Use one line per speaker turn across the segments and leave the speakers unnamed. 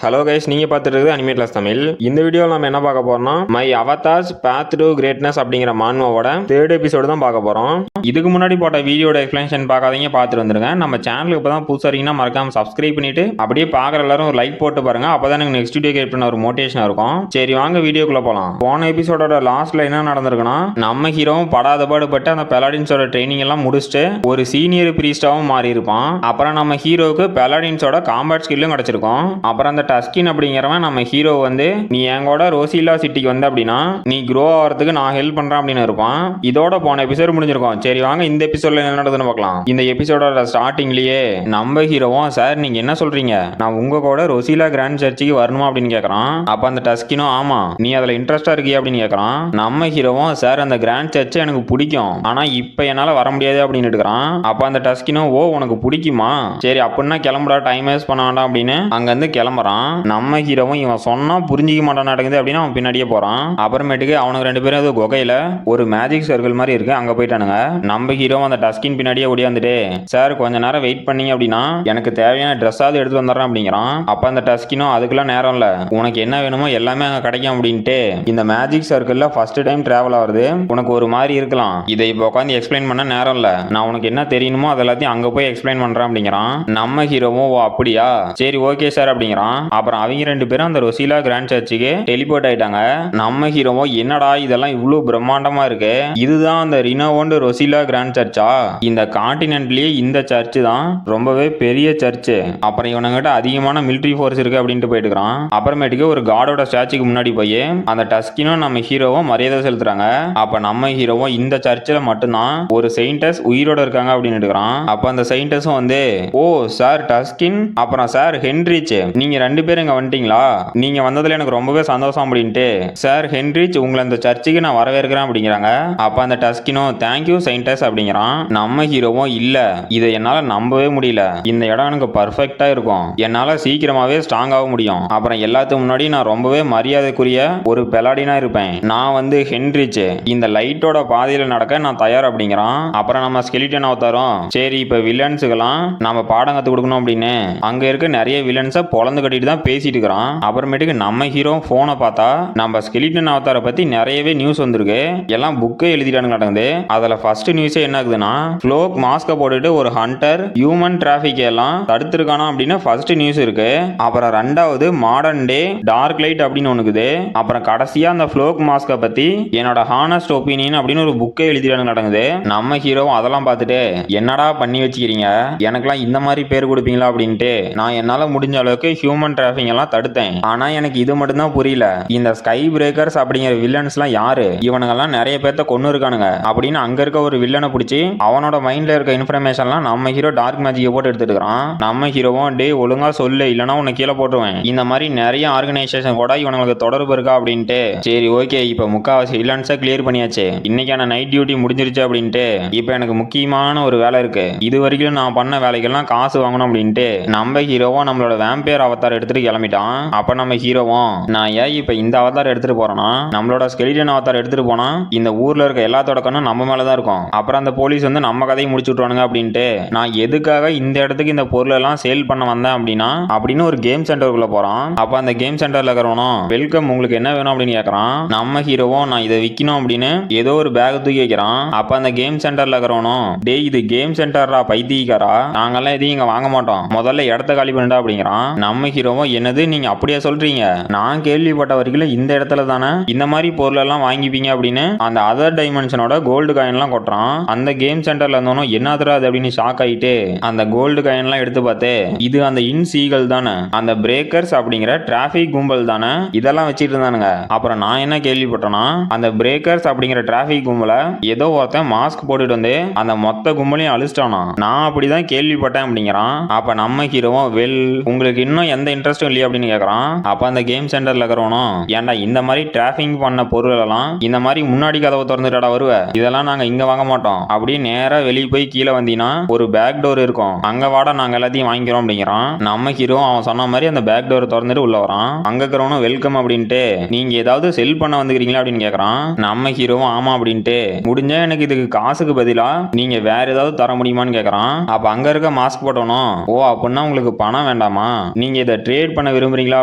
Hello guys, நீங்க பார்த்துட்டு இருக்குது அனிமே கிளாஸ் தமிழ். இந்த வீடியோவில் நம்ம என்ன பார்க்க போறோம்னா my avatars path to greatness அப்படிங்கிற மான்வாவோட 3rd எபிசோடு தான் பார்க்க போறோம். இதுக்கு முன்னாடி போட்ட வீடியோட எக்ஸ்பிளேஷன் பார்க்காதீங்க, பார்த்துட்டு வந்துருங்க. நம்ம சேனலுக்கு இப்போ தான் புதுசாக இருக்கீங்கன்னா மறக்காம சப்ஸ்கிரைப் பண்ணிட்டு அப்படியே பார்க்குற எல்லாரும் ஒரு லைக் போட்டு பாருங்க. அப்பதான் எனக்கு நெக்ஸ்ட் வீடியோ கிரியேட் பண்ண ஒரு மோட்டிவேஷன் இருக்கும். சரி வாங்க வீடியோக்குள்ள போலாம். போன எபிசோடோட லாஸ்ட்ல என்ன நடந்திருக்குன்னா, நம்ம ஹீரோவும் படாத பாடுபட்டு அந்த பெலாடின்ஸோட ட்ரைனிங் எல்லாம் முடிச்சுட்டு ஒரு சீனியர் பிரீஸ்டாவும் மாறி இருப்பான். அப்புறம் நம்ம ஹீரோவுக்கு பெலாடின்ஸோட காம்பேட் ஸ்கில்லும் கிடைச்சிருக்கும். அப்புறம் அந்த டஸ்கின் அப்படிங்கிறவன் நம்ம ஹீரோ வந்து நீ எங்கூட ரோசில்லா சிட்டிக்கு வந்து அப்படின்னா நீ க்ரோ ஆகிறதுக்கு நான் ஹெல்ப் பண்றேன் அப்படின்னு இருப்பான். இதோட போன எபிசோட் முடிஞ்சிருக்கும். சரி வாங்க இந்த எபிசோட்ல என்ன நடக்குதுன்னு பார்க்கலாம். இந்த எபிசோடோட ஸ்டார்டிங்லயே நம்ம ஹீரோவும் சார் நீங்க என்ன சொல்றீங்க, நான் உங்க கூட ரொசிலா கிராண்ட் சர்ச்சுக்கு வரணுமா அப்படின்னு கேட்கறான். அப்ப அந்த டஸ்கினும் ஆமா நீ அதுல இன்ட்ரெஸ்டா இருக்கியா அப்படின்னு கேட்கறான். நம்ம ஹீரோவும் சார் அந்த கிராண்ட் சர்ச் எனக்கு பிடிக்கும், ஆனா இப்ப என்னால வர முடியாது அப்படின்னு எடுக்கிறான். அப்ப அந்த டஸ்கினும் ஓ உனக்கு பிடிக்குமா, சரி அப்படின்னா கிளம்புடா, டைம் வேஸ்ட் பண்ண வேண்டாம் அப்படின்னு அங்க இருந்து கிளம்புறான். நம்ம ஹீரோவும் இவன் சொன்னா புரிஞ்சிக்க மாட்டான் நடக்குது அப்படின்னு அவன் பின்னாடியே போறான். அப்புறமேட்டுக்கு அவனுக்கு 2 பேரும் அது குகையில ஒரு மேஜிக் சர்க்கிள் மாதிரி இருக்கு, அங்க போயிட்டானுங்க. நம்ம ஹீரோ அந்த டஸ்கின் பின்னாடியே ஓடியாந்துட்டு சார் கொஞ்ச நேரம் வெயிட் பண்ணீங்க அப்படின்னா எனக்கு தேவையான ட்ரெஸ்ஸாவது எடுத்து வந்துடுறேன் அப்படிங்கிறான். அப்ப அந்த டஸ்கினும் அதுக்கெல்லாம் நேரம் இல்ல, உனக்கு என்ன வேணுமோ எல்லாமே அங்க கிடைக்கும் அப்படின்ட்டு இந்த மேஜிக் சர்க்கிள்ல ஃபர்ஸ்ட் டைம் டிராவல் ஆகுது, உனக்கு ஒரு மாதிரி இருக்கலாம், இதை இப்போ உட்காந்து எக்ஸ்பிளைன் பண்ண நேரம் இல்ல, நான் உனக்கு என்ன தெரியணுமோ அது எல்லாத்தையும் அங்க போய் எக்ஸ்பிளைன் பண்றேன் அப்படிங்கிறான். நம்ம ஹீரோவும் ஓ அப்படியா சரி ஓகே சார் அப்படிங்கிறான். அப்புறம் அவங்க 2 பேரும் அந்த ரொசிலா கிராண்ட் சர்ச்சுக்கு டெலிபோர்ட் ஆயிட்டாங்க. நம்ம ஹீரோவோ என்னடா இதெல்லாம் இவ்வளவு பிரம்மாண்டமா இருக்கு, இதுதான் அந்த ரினோவோண்ட் ரொசிலா கிராண்ட் சர்ச்சா, இந்த கான்டினென்ட்லயே இந்த சர்ச் தான் ரொம்பவே பெரிய சர்ச், அப்புறம் இவனங்கிட்ட அதிகமான மிலிட்டரி ஃபோர்ஸ் இருக்கு அப்படின்ட்டு போயிட்டு இருக்கான். அப்புறமேட்டுக்கு ஒரு காடோட ஸ்டாச்சுக்கு முன்னாடி போய் அந்த டஸ்கினும் நம்ம ஹீரோவும் மரியாதை செலுத்துறாங்க. அப்ப நம்ம ஹீரோவும் இந்த சர்ச்சில் மட்டும்தான் ஒரு செயின்டஸ் உயிரோட இருக்காங்க அப்படின்னு எடுக்கிறான். அப்ப அந்த செயின்டஸும் வந்து ஓ சார் டஸ்கின் அப்புறம் சார் ஹென்ரிச் நீங்க 2 பேரும் இங்க வந்துட்டீங்களா, நீங்க வந்ததுல எனக்கு ரொம்பவே சந்தோஷம் அப்படின்ட்டு சார் ஹென்ரிச் உங்களை இந்த சர்ச்சுக்கு நான் வரவேற்கிறேன் அப்படிங்கிறாங்க. அப்ப அந்த டஸ்கினும் தேங்க்யூ செயின்டஸ் அப்படிங்கிறான். நம்ம ஹீரோவும் இல்ல இதை என்னால நம்பவே முடியல, இந்த இடம் எனக்கு பர்ஃபெக்டா இருக்கும், என்னால சீக்கிரமாவே ஸ்ட்ராங் ஆக முடியும், அப்புறம் எல்லாத்துக்கும் முன்னாடி நான் ரொம்பவே மரியாதைக்குரிய ஒரு பெலாடினா இருப்பேன், நான் வந்து ஹென்ரிச், இந்த லைட்டோட பாதையில நடக்க நான் தயார் அப்படிங்கிறான். அப்புறம் நம்ம ஸ்கெலிட்டன் அவதாரம் சரி இப்ப வில்லன்ஸுக்கெல்லாம் நம்ம பாடம் கத்து கொடுக்கணும் அப்படின்னு அங்க இருக்க நிறைய வில்லன்ஸை பொழந்து கட்டிட்டு தான் பேசிட்டு இருக்கிறான். அப்புறமேட்டுக்கு நம்ம ஹீரோ போனை பார்த்தா நம்ம ஸ்கெலிட்டன் அவதாரை பத்தி நிறையவே நியூஸ் வந்திருக்கு, எல்லாம் புக்கே எழுதிட்டானு நடக்குது. அதுல ஃபர்ஸ்ட் நியூஸே என்ன ஆகுதுன்னா ஃப்ளோக் மாஸ்க போட்டுட்டு ஒரு ஹண்டர் ஹியூமன் டிராபிக் எல்லாம் தடுத்திருக்கானா அப்படின்னு ஃபர்ஸ்ட் நியூஸ் இருக்கு. அப்புறம் 2வது மாடர்ன் டே டார்க் லைட் அப்படின்னு ஒண்ணுக்குது. அப்புறம் கடைசியா அந்த ஃப்ளோக் மாஸ்க பத்தி என்னோட ஹானஸ்ட் ஒப்பீனியன் அப்படின்னு ஒரு புக்கே எழுதிட்டானு நடக்குது. நம்ம ஹீரோவும் அதெல்லாம் பார்த்துட்டு என்னடா பண்ணி வச்சுக்கிறீங்க, எனக்கெல்லாம் இந்த மாதிரி பேர் கொடுப்பீங்களா அப்படின்ட்டு நான் என்னால முடிஞ்ச அளவுக்கு ஹியூமன் டிராஃபிக் எல்லாம் தடுத்தேன், ஆனா எனக்கு இது மட்டும் தான் புரியல, இந்த ஸ்கை பிரேக்கர்ஸ் அப்படிங்கிற வில்லன்ஸ்லாம் யாரு, இவனுங்கெல்லாம் நிறைய பேர்த்த கொன்னு இருக்கானுங்க அப்படின்னு அங்க இருக்க ஒரு வில்லனை பிடிச்சி அவனோட மைண்ட்ல இருக்க இன்ஃபர்மேஷன்லாம் நம்ம ஹீரோ டார்க் மேஜிக்கை போட்டு எடுத்துட்டு இருக்கான். நம்ம ஹீரோவும் டே ஒழுங்கா சொல்லு இல்லைன்னா உன்னை கீழே போட்டுருவேன், இந்த மாதிரி நிறைய ஆர்கனைசேஷன் கூட இவனுங்களுக்கு தொடர்பு இருக்கா அப்படின்ட்டு சரி ஓகே இப்போ முக்காவாசி வில்லன்ஸை கிளியர் பண்ணியாச்சு, இன்னைக்கான நைட் டியூட்டி முடிஞ்சிருச்சு அப்படின்ட்டு இப்போ எனக்கு முக்கியமான ஒரு வேலை இருக்கு, இது வரைக்கும் நான் பண்ண வேலைக்கெல்லாம் காசு வாங்கணும் அப்படின்ட்டு நம்ம ஹீரோவும் நம்மளோட வேம்பயர் அவதார் எடுத்துட்டு கிளம்பிட்டான். அப்ப நம்ம ஹீரோவும் நான் ஏன் இப்ப இந்த அவதார் எடுத்துட்டு போறேன்னா நம்மளோட ஸ்கெலிட்டன் அவதார் எடுத்துட்டு போனா இந்த ஊர்ல இருக்க எல்லாத்தோட கண்ணும் நம்ம மேலதான் இருக்கும், அப்புறம் அந்த போலீஸ் வந்து நம்ம கதையை முடிச்சு விட்டுருவானுங்க அப்படின்ட்டு நான் எதுக்காக இந்த இடத்துக்கு இந்த பொருள் எல்லாம் சேல் பண்ண வந்தேன் அப்படின்னா அப்படின்னு ஒரு கேம் சென்டருக்குள்ள போறான். அப்ப அந்த கேம் சென்டர்ல இருக்கிறவனும் வெல்கம் உங்களுக்கு என்ன வேணும் அப்படின்னு கேட்கறான். நம்ம ஹீரோவும் நான் இதை விற்கணும் அப்படின்னு ஏதோ ஒரு பேக் தூக்கி வைக்கிறான். அப்ப அந்த கேம் சென்டர்ல இருக்கிறவனும் டே இது கேம் சென்டர்ரா பைத்தியக்காரா, நாங்கெல்லாம் எதையும் இங்க வாங்க மாட்டோம், முதல்ல இடத்த காலி பண்ணிட்டா அப்படிங்கிறான். நம்ம ஹீரோவும் என்னது நீங்க அப்படியே சொல்றீங்க, நான் கேள்விப்பட்ட வரைக்கும் இந்த இடத்துல தானே இந்த மாதிரி பொருள் எல்லாம் வாங்கிப்பீங்க அப்படின்னு அந்த அதர் டைமென்ஷனோட கோல்டு காயின் எல்லாம் கொட்டுறான். அந்த கேம் சென்டர்ல இருந்தவனும் என்னதுரா அது அப்படின்னு ஷாக் ஆயிட்டு அந்த கோல்டு காயின் எல்லாம் எடுத்து பார்த்து இது அந்த இன்சீகல் தானே, அந்த பிரேக்கர்ஸ் அப்படிங்கிற டிராபிக் கும்பல் தானே இதெல்லாம் வச்சிட்டு இருந்தானுங்க. அப்புறம் நான் என்ன கேள்விப்பட்டேன்னா அந்த பிரேக்கர்ஸ் அப்படிங்கிற டிராபிக் கும்பல ஏதோ ஒருத்தன் மாஸ்க் போட்டுட்டு வந்து அந்த மொத்த கும்பலையும் அழிச்சிட்டானா, நான் அப்படிதான் கேள்விப்பட்டேன் அப்படிங்கிறான். அப்ப நம்ம ஹீரோவும் வெல் உங்களுக்கு இன்னும் எந்த இன்ட்ரெஸ்டும் இல்லையா அப்படின்னு கேட்கறான். அப்ப அந்த கேம் சென்டர்ல இருக்கிறவனும் ஏன்டா இந்த மாதிரி டிராபிக் பண்ண பொருள் எல்லாம் இந்த மாதிரி முன்னாடி கதவை திறந்துட்டாடா வருவ, இதெல்லாம் நாங்க இங்க வாங்க மாட்டோம், அப்படி நேரா வெளியே போய் கீழே வந்தீங்கன்னா ஒரு பேக் டோர் இருக்கும், அங்க வாடா நாங்க எல்லாத்தையும் வாங்கிக்கிறோம் அப்படிங்கிறான். நம்ம ஹீரோ அவன் சொன்ன மாதிரி அந்த பேக் டோர் திறந்துட்டு உள்ள வரான். அங்க இருக்கிறவனும் வெல்கம் அப்படின்ட்டு நீங்க ஏதாவது செல் பண்ண வந்துக்கிறீங்களா அப்படின்னு கேட்கறான். நம்ம ஹீரோவும் ஆமா அப்படின்ட்டு முடிஞ்சா எனக்கு இதுக்கு காசுக்கு பதிலா நீங்க வேற ஏதாவது தர முடியுமான்னு கேட்கறான். அப்ப அங்க இருக்க மாஸ்க் போட்டவனும் ஓ அப்படின்னா உங்களுக்கு பணம் வேண்டாமா, நீங்க இதை ட்ரேட் பண்ண விரும்புறீங்களா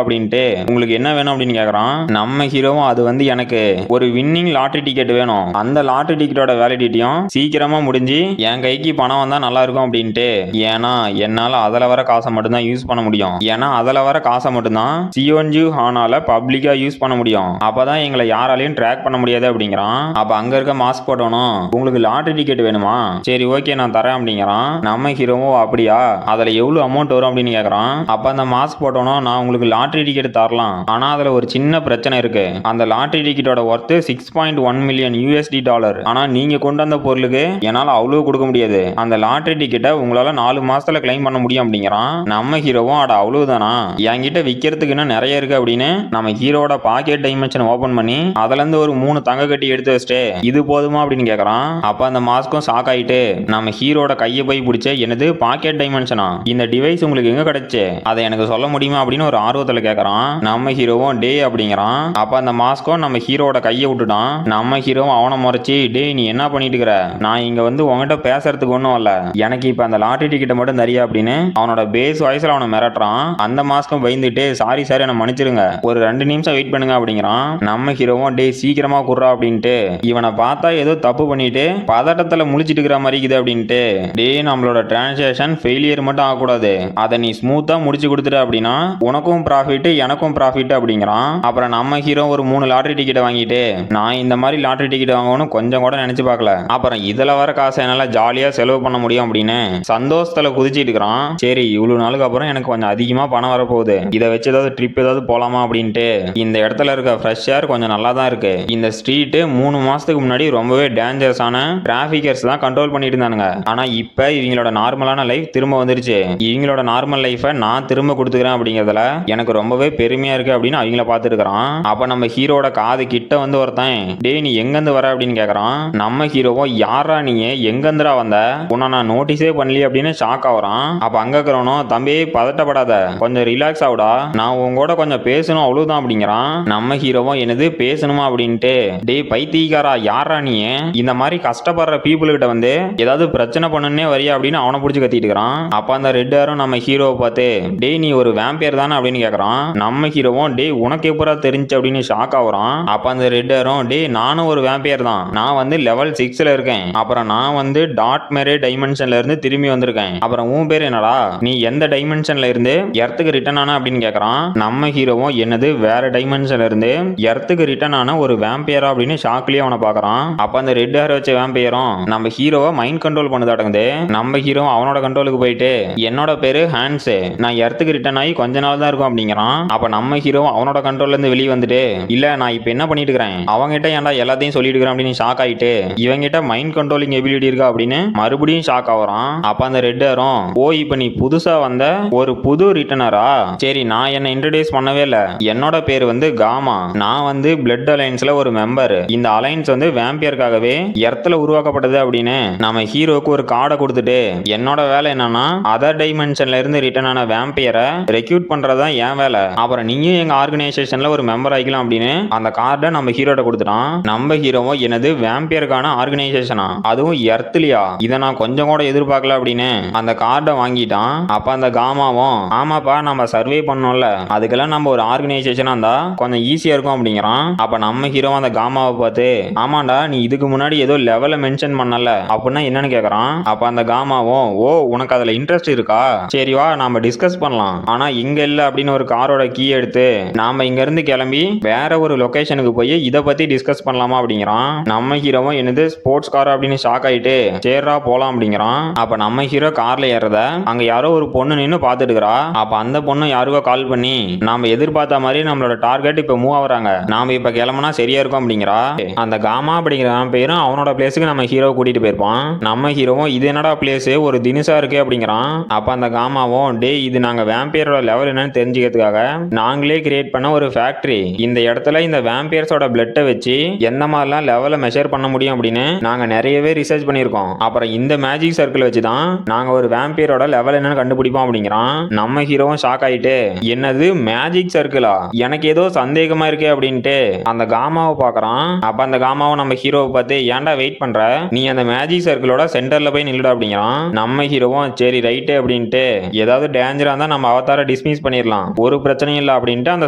அப்படின்ட்டு உங்களுக்கு என்ன வேணும் அப்படின்னு கேக்குறான். நம்ம ஹீரோவும் அது வந்து எனக்கு ஒரு வின்னிங் லாட்டரி டிக்கெட் வேணும், அந்த லாட்டரி டிக்கெட்டோட வேலிடிட்டியும் சீக்கிரமா முடிஞ்சு என் கைக்கு பணம் வந்தா நல்லா இருக்கும் அப்படின்ட்டு. ஏன்னா என்னால அதுல வர காசை மட்டும்தான் யூஸ் பண்ண முடியும், ஏன்னா அதுல வர காசை மட்டும்தான் சியோன்ஜு ஹானால பப்ளிக்கா யூஸ் பண்ண முடியும், அப்பதான் எங்களை யாராலையும் ட்ராக் பண்ண முடியாது அப்படிங்கிறான். அப்ப அங்க இருக்க மாஸ்க் போட்டவனும் உங்களுக்கு லாட்டரி டிக்கெட் வேணுமா, சரி ஓகே நான் தரேன் அப்படிங்கிறான். நம்ம ஹீரோவும் அப்படியா, அதுல எவ்வளவு அமௌண்ட் வரும் அப்படின்னு கேக்குறான். அப்ப அந்த மாஸ்க் போட்டவனும் நான் உங்களுக்கு லாட்டரி டிக்கெட் தரலாம், ஆனா அதுல ஒரு சின்ன பிரச்சனை இருக்கு, அந்த லாட்டரி டிக்கெட்டோட ஒர்த் 6.1 மில்லியன் யூஎஸ்டி டாலர், ஆனா நீங்க கொண்டு வந்த பொருளுக்கு என்னால அவ்வளவு கொடுக்க முடியாது, அந்த லாட்டரி டிக்கெட்டை உங்களால 4 மாசத்துல கிளைம் பண்ண முடியும் அப்படிங்கிறான். நம்ம ஹீரோவும் அட அவ்வளவுதானா, என்கிட்ட விக்கிறதுக்கு இன்னும் நிறைய இருக்கு அப்படின்னு நம்ம ஹீரோட பாக்கெட் டைமென்ஷன் ஓபன் பண்ணி அதுல இருந்து ஒரு 3 தங்க கட்டி எடுத்து வச்சுட்டு இது போதுமா அப்படின்னு கேக்குறான். அப்ப அந்த மாஸ்க்கும் ஷாக் ஆயிட்டு நம்ம ஹீரோட கையை போய் பிடிச்ச என்னது பாக்கெட் டைமென்ஷனா, இந்த டிவைஸ் உங்களுக்கு எங்க கிடைச்சு, அதை எனக்கு சொல்ல முடியுமா அப்படின்னு ஒரு ஆர்வத்துல கேக்குறான். நம்ம ஹீரோவும் டே அப்படிங்கிறான். அப்ப அந்த மாஸ்க்கும் நம்ம ஹீரோட கையை விட்டுட்டான். நம்ம ஹீரோவும் அவனை முறைச்சி டே நீ என்ன பண்ணிட்டு இருக்கிற, நான் இங்க வந்து உங்ககிட்ட பேசுறதுக்கு ஒண்ணும் இல்ல, எனக்கு இப்ப அந்த லாட்டரி டிக்கெட் மட்டும் தரியா அப்படின்னு அவனோட பேஸ் வாய்ஸ்ல அவனை மிரட்டுறான். அந்த மாஸ்க்கும் பயந்துட்டு சாரி சார் என்ன மன்னிச்சிருங்க, ஒரு 2 நிமிஷம் வெயிட் பண்ணுங்க அப்படிங்கிறான். நம்ம ஹீரோவும் டே சீக்கிரமா குர்றா அப்படின்ட்டு இவனை பார்த்தா ஏதோ தப்பு பண்ணிட்டு பதட்டத்துல முழிச்சிட்டு இருக்கிற மாதிரி இருக்குது அப்படின்ட்டு டே நம்மளோட டிரான்சாக்ஷன் ஃபெயிலியர் மட்டும் ஆகக்கூடாது, அதை நீ ஸ்மூத்தா முடிச்சு கொடுத்துட்ட அப்படின்னா உனக்கும் ப்ராஃபிட் எனக்கும் ப்ராஃபிட் அப்படிங்கிறான். அப்புறம் நம்ம ஹீரோ ஒரு 3 லாட்டரி டிக்கெட் வாங்கிட்டு நான் இந்த மாதிரி லாட்டரி டிக்கெட் வாங்கணும்னு கொஞ்சம் கூட நினைச்சு பார்க்கல, அப்புறம் இதுல வர காசை என்னால ஜாலியா செலவு பண்ண முடியும் அப்படின்னு சந்தோஷத்துல குதிச்சிட்டு இருக்கிறான். சரி இவ்வளவு நாளுக்கு அப்புறம் எனக்கு கொஞ்சம் அதிகமா பணம் வரப்போகுது, இதை வச்சு ஏதாவது ட்ரிப் ஏதாவது போலாமா அப்படின்ட்டு இந்த இடத்துல இருக்க ஃப்ரெஷ் ஏர் கொஞ்சம் நல்லா தான் இருக்கு, இந்த ஸ்ட்ரீட் 3 மாசத்துக்கு முன்னாடி ரொம்பவே டேஞ்சரஸான டிராபிகர்ஸ் தான் கண்ட்ரோல் பண்ணிட்டு இருந்தானுங்க, ஆனா இப்ப இவங்களோட நார்மலான லைஃப் திரும்ப வந்துருச்சு, இவங்களோட நார்மல் லைஃபை நான் திரும்ப கொடுத்துக்கிறேன் அப்படிங்கிறதுல எனக்கு ரொம்பவே பெருமையா இருக்கு அப்படின்னு அவங்கள பார்த்துட்டு இருக்கிறான். அப்ப நம்ம ஹீரோட காது கிட்ட வந்து ஒருத்தன் டே நீ எங்கிருந்து வர அப்படின்னு கேக்குறான். நம்ம ஹீரோவோ யாரா நீ எங்கிருந்துடா வந்த, உன்னை நான் நோட்டீஸே பண்ணல அப்படின்னு ஷாக் ஆகுறான். அப்ப அங்க இருக்கிறவனும் தம்பி பதட்டப்படாத கொஞ்சம் ரிலாக்ஸ் ஆகுடா, நான் உங்களோட கொஞ்சம் பேசணும் அவ்வளவுதான் அப்படிங்கிறான். நம்ம ஹீரோவும் என்னது பேசணுமா அப்படின்ட்டு டே பைத்தியக்காரா யாரா நீ இந்த மாதிரி கஷ்டப்படுற பீப்புள் கிட்ட வந்து ஏதாவது பிரச்சனை பண்ணுன்னே வரியா அப்படின்னு அவனை பிடிச்சி கத்திட்டு இருக்கிறான். அப்ப அந்த ரெட் ஹேரும் நம்ம ஹீரோவை பார்த்து டே நீ ஒரு வேம்பியர் தானே அப்படின்னு கேக்குறான். நம்ம ஹீரோவும் டே உனக்கு எப்பரா தெரிஞ்சு அப்படின்னு ஷாக் ஆகுறான். அப்ப அந்த ரெட் ஹேரும் டே நானும் ஒரு வேம்பியர் தான், நான் வந்து லெவல் 6ல இருக்கேன், அப்புறம் நான் வந்து டாட் மேரே டைமென்ஷன்ல இருந்து திரும்பி வந்திருக்கேன், அப்புறம் உன் பேர் என்னடா, நீ எந்த டைமென்ஷன்ல இருந்து எர்த்துக்கு ரிட்டர்ன் ஆன அப்படின்னு கேக்குறான். நம்ம ஹீரோவும் என்னது வேற டைமென்ஷன்ல இருந்து எர்த்துக்கு ரிட்டர்ன் ஆன ஒரு வேம்பியரா அப்படின்னு ஷாக்லயே அவனை பாக்குறான். அப்ப அந்த ரெட் ஹேர் வச்ச வேம்பியரும் நம்ம ஹீரோவை மைண்ட் கண்ட்ரோல் பண்ணுதாட்டங்குது. நம்ம ஹீரோ அவனோட கண்ட்ரோலுக்கு போயிட்டு என்னோட பேரு ஹான்ஸ், நான் எர்த்துக்கு ரிட்டர்ன் ஆகி கொஞ்ச நாள் தான் இருக்கும் அப்படிங்கிறான். அப்ப நம்ம ஹீரோ அவனோட கண்ட்ரோல்ல இருந்து வெளியே வந்துட்டு இல்ல நான் இப்ப என்ன பண்ணிட்டு இருக்கிறேன், அவங்கிட்ட ஏன்டா எல்லாத்தையும் சொல்லிட்டு இருக்கிறேன் அப்படின்னு ஷாக் ஆயிட்டு இவங்கிட்ட மைண்ட் கண்ட்ரோலிங் எபிலிட்டி இருக்கா அப்படின்னு மறுபடியும் ஷாக் ஆகுறான். அப்ப அந்த ரெட் ஹேரும் ஓ இப்ப நீ புதுசா வந்த ஒரு புது ரிட்டனரா, சரி நான் என்ன இன்ட்ரோடியூஸ் பண்ணவே இல்ல, என்னோட பேர் வந்து காமா, நான் வந்து பிளட் அலைன்ஸ்ல ஒரு மெம்பர், இந்த அலைன்ஸ் வந்து வேம்பியருக்காகவே எர்த்ல உருவாக்கப்பட்டது அப்படின்னு நம்ம ஹீரோக்கு ஒரு கார்டை கொடுத்துட்டு என்னோட வேலை என்னன்னா அதர் டைமென்ஷன்ல இருந்து ரிட்டர்ன் ஆன வேம்பியரை ரெக்ரூட் பண்றதுதான் என் வேலை, அப்புறம் நீயும் எங்க ஆர்கனைசேஷன்ல ஒரு மெம்பர் ஆகிக்கலாம் அப்படின்னு அந்த கார்டை நம்ம ஹீரோட கொடுத்துட்டான். நம்ம ஹீரோவும் என்னது வேம்பியருக்கான ஆர்கனைசேஷனா, அதுவும் எர்த்லியா, இதை நான் கொஞ்சம் கூட எதிர்பார்க்கல அப்படின்னு அந்த கார்டை வாங்கிட்டான். அப்ப அந்த காமாவும் ஆமாப்பா நம்ம சர்வே பண்ணோம்ல அதுக்கெல்லாம் நம்ம ஒரு ஆர்கனைசேஷனா இருந்தா கொஞ்சம் ஈஸியா இருக்கும் அப்படிங்கிறான். அப்ப நம்ம ஹீரோ அந்த காமாவை பார்த்து ஆமாண்டா நீ இதுக்கு முன்னாடி ஏதோ லெவல மென்ஷன் பண்ணல அப்படின்னா என்னன்னு கேக்குறான். அப்ப அந்த காமாவும் ஓ உனக்கு அதுல இன்ட்ரெஸ்ட் இருக்கா, சரி வா நாம டிஸ்கஸ் பண்ணலாம், ஆனா இங்க இல்ல அப்படின்னு ஒரு காரோட கீ எடுத்து நாம இங்க இருந்து கிளம்பி வேற ஒரு லொகேஷனுக்கு போய் இத பத்தி டிஸ்கஸ் பண்ணலாமா அப்படிங்கிறான். நம்ம ஹீரோவும் என்னது ஸ்போர்ட்ஸ் கார் அப்படின்னு ஷாக் ஆயிட்டு சேர்றா போலாம் அப்படிங்கிறான். அப்ப நம்ம ஹீரோ கார்ல ஏறத அங்க யாரோ ஒரு பொண்ணு நின்னு பாத்துட்டு இருக்கா. அப்ப அந்த பொண்ணு யாருக்கோ கால் பண்ணி நாம எதிர்பார்த்த மாதிரி நம்மளோட டார்கெட் இப்ப மூவ் ஆகுறாங்க, நாம இப்ப கிளம்புனா சரியா இருக்கும் அப்படிங்கிறா. அந்த காமா அப்படிங்கிற பேரும் அவனோட பிளேஸுக்கு நம்ம ஹீரோ கூட்டிட்டு போயிருப்பான். நம்ம ஹீரோவும் இது என்னடா பிளேஸ் ஒரு தினுசா இருக்கு அப்படிங்கிறான். அப்ப அந்த காமாவும் டே இது நாங்க வேம்பியரோட லெவல் என்னன்னு தெரிஞ்சுக்கிறதுக்காக நாங்களே கிரியேட் பண்ண ஒரு ஃபேக்டரி, இந்த இடத்துல இந்த வேம்பியர்ஸோட பிளட்டை வச்சு எந்த மாதிரிலாம் லெவலை மெஷர் பண்ண முடியும் அப்படின்னு நாங்க நிறையவே ரிசர்ச் பண்ணியிருக்கோம், அப்புறம் இந்த மேஜிக் சர்க்கிள் வச்சு தான் நாங்க ஒரு வேம்பியரோட லெவல் என்னன்னு கண்டுபிடிப்போம் அப்படிங்கிறான். நம்ம ஹீரோவும் ஷாக் ஆயிட்டு என்னது மேஜிக் சர்க்கிளா, எனக்கு ஏதோ சந்தேகமா இருக்கு அப்படின்ட்டு அந்த காமாவை பாக்குறான். அப்ப அந்த காமாவை நம்ம ஹீரோவை பார்த்து ஏன்டா வெயிட் பண்ற, நீ அந்த மேஜிக் சர்க்கிளோட சென்டர்ல போய் நில்லுடா அப்படிங்கிறான். நம்ம ஹீரோவும் சரி ரைட்டு அப்படின்ட்டு ஏதாவது டேஞ்சரா இருந்தா நம்ம அவதார டிஸ்மிஸ் பண்ணிடலாம், ஒரு பிரச்சனையும் இல்ல அப்படின்ட்டு அந்த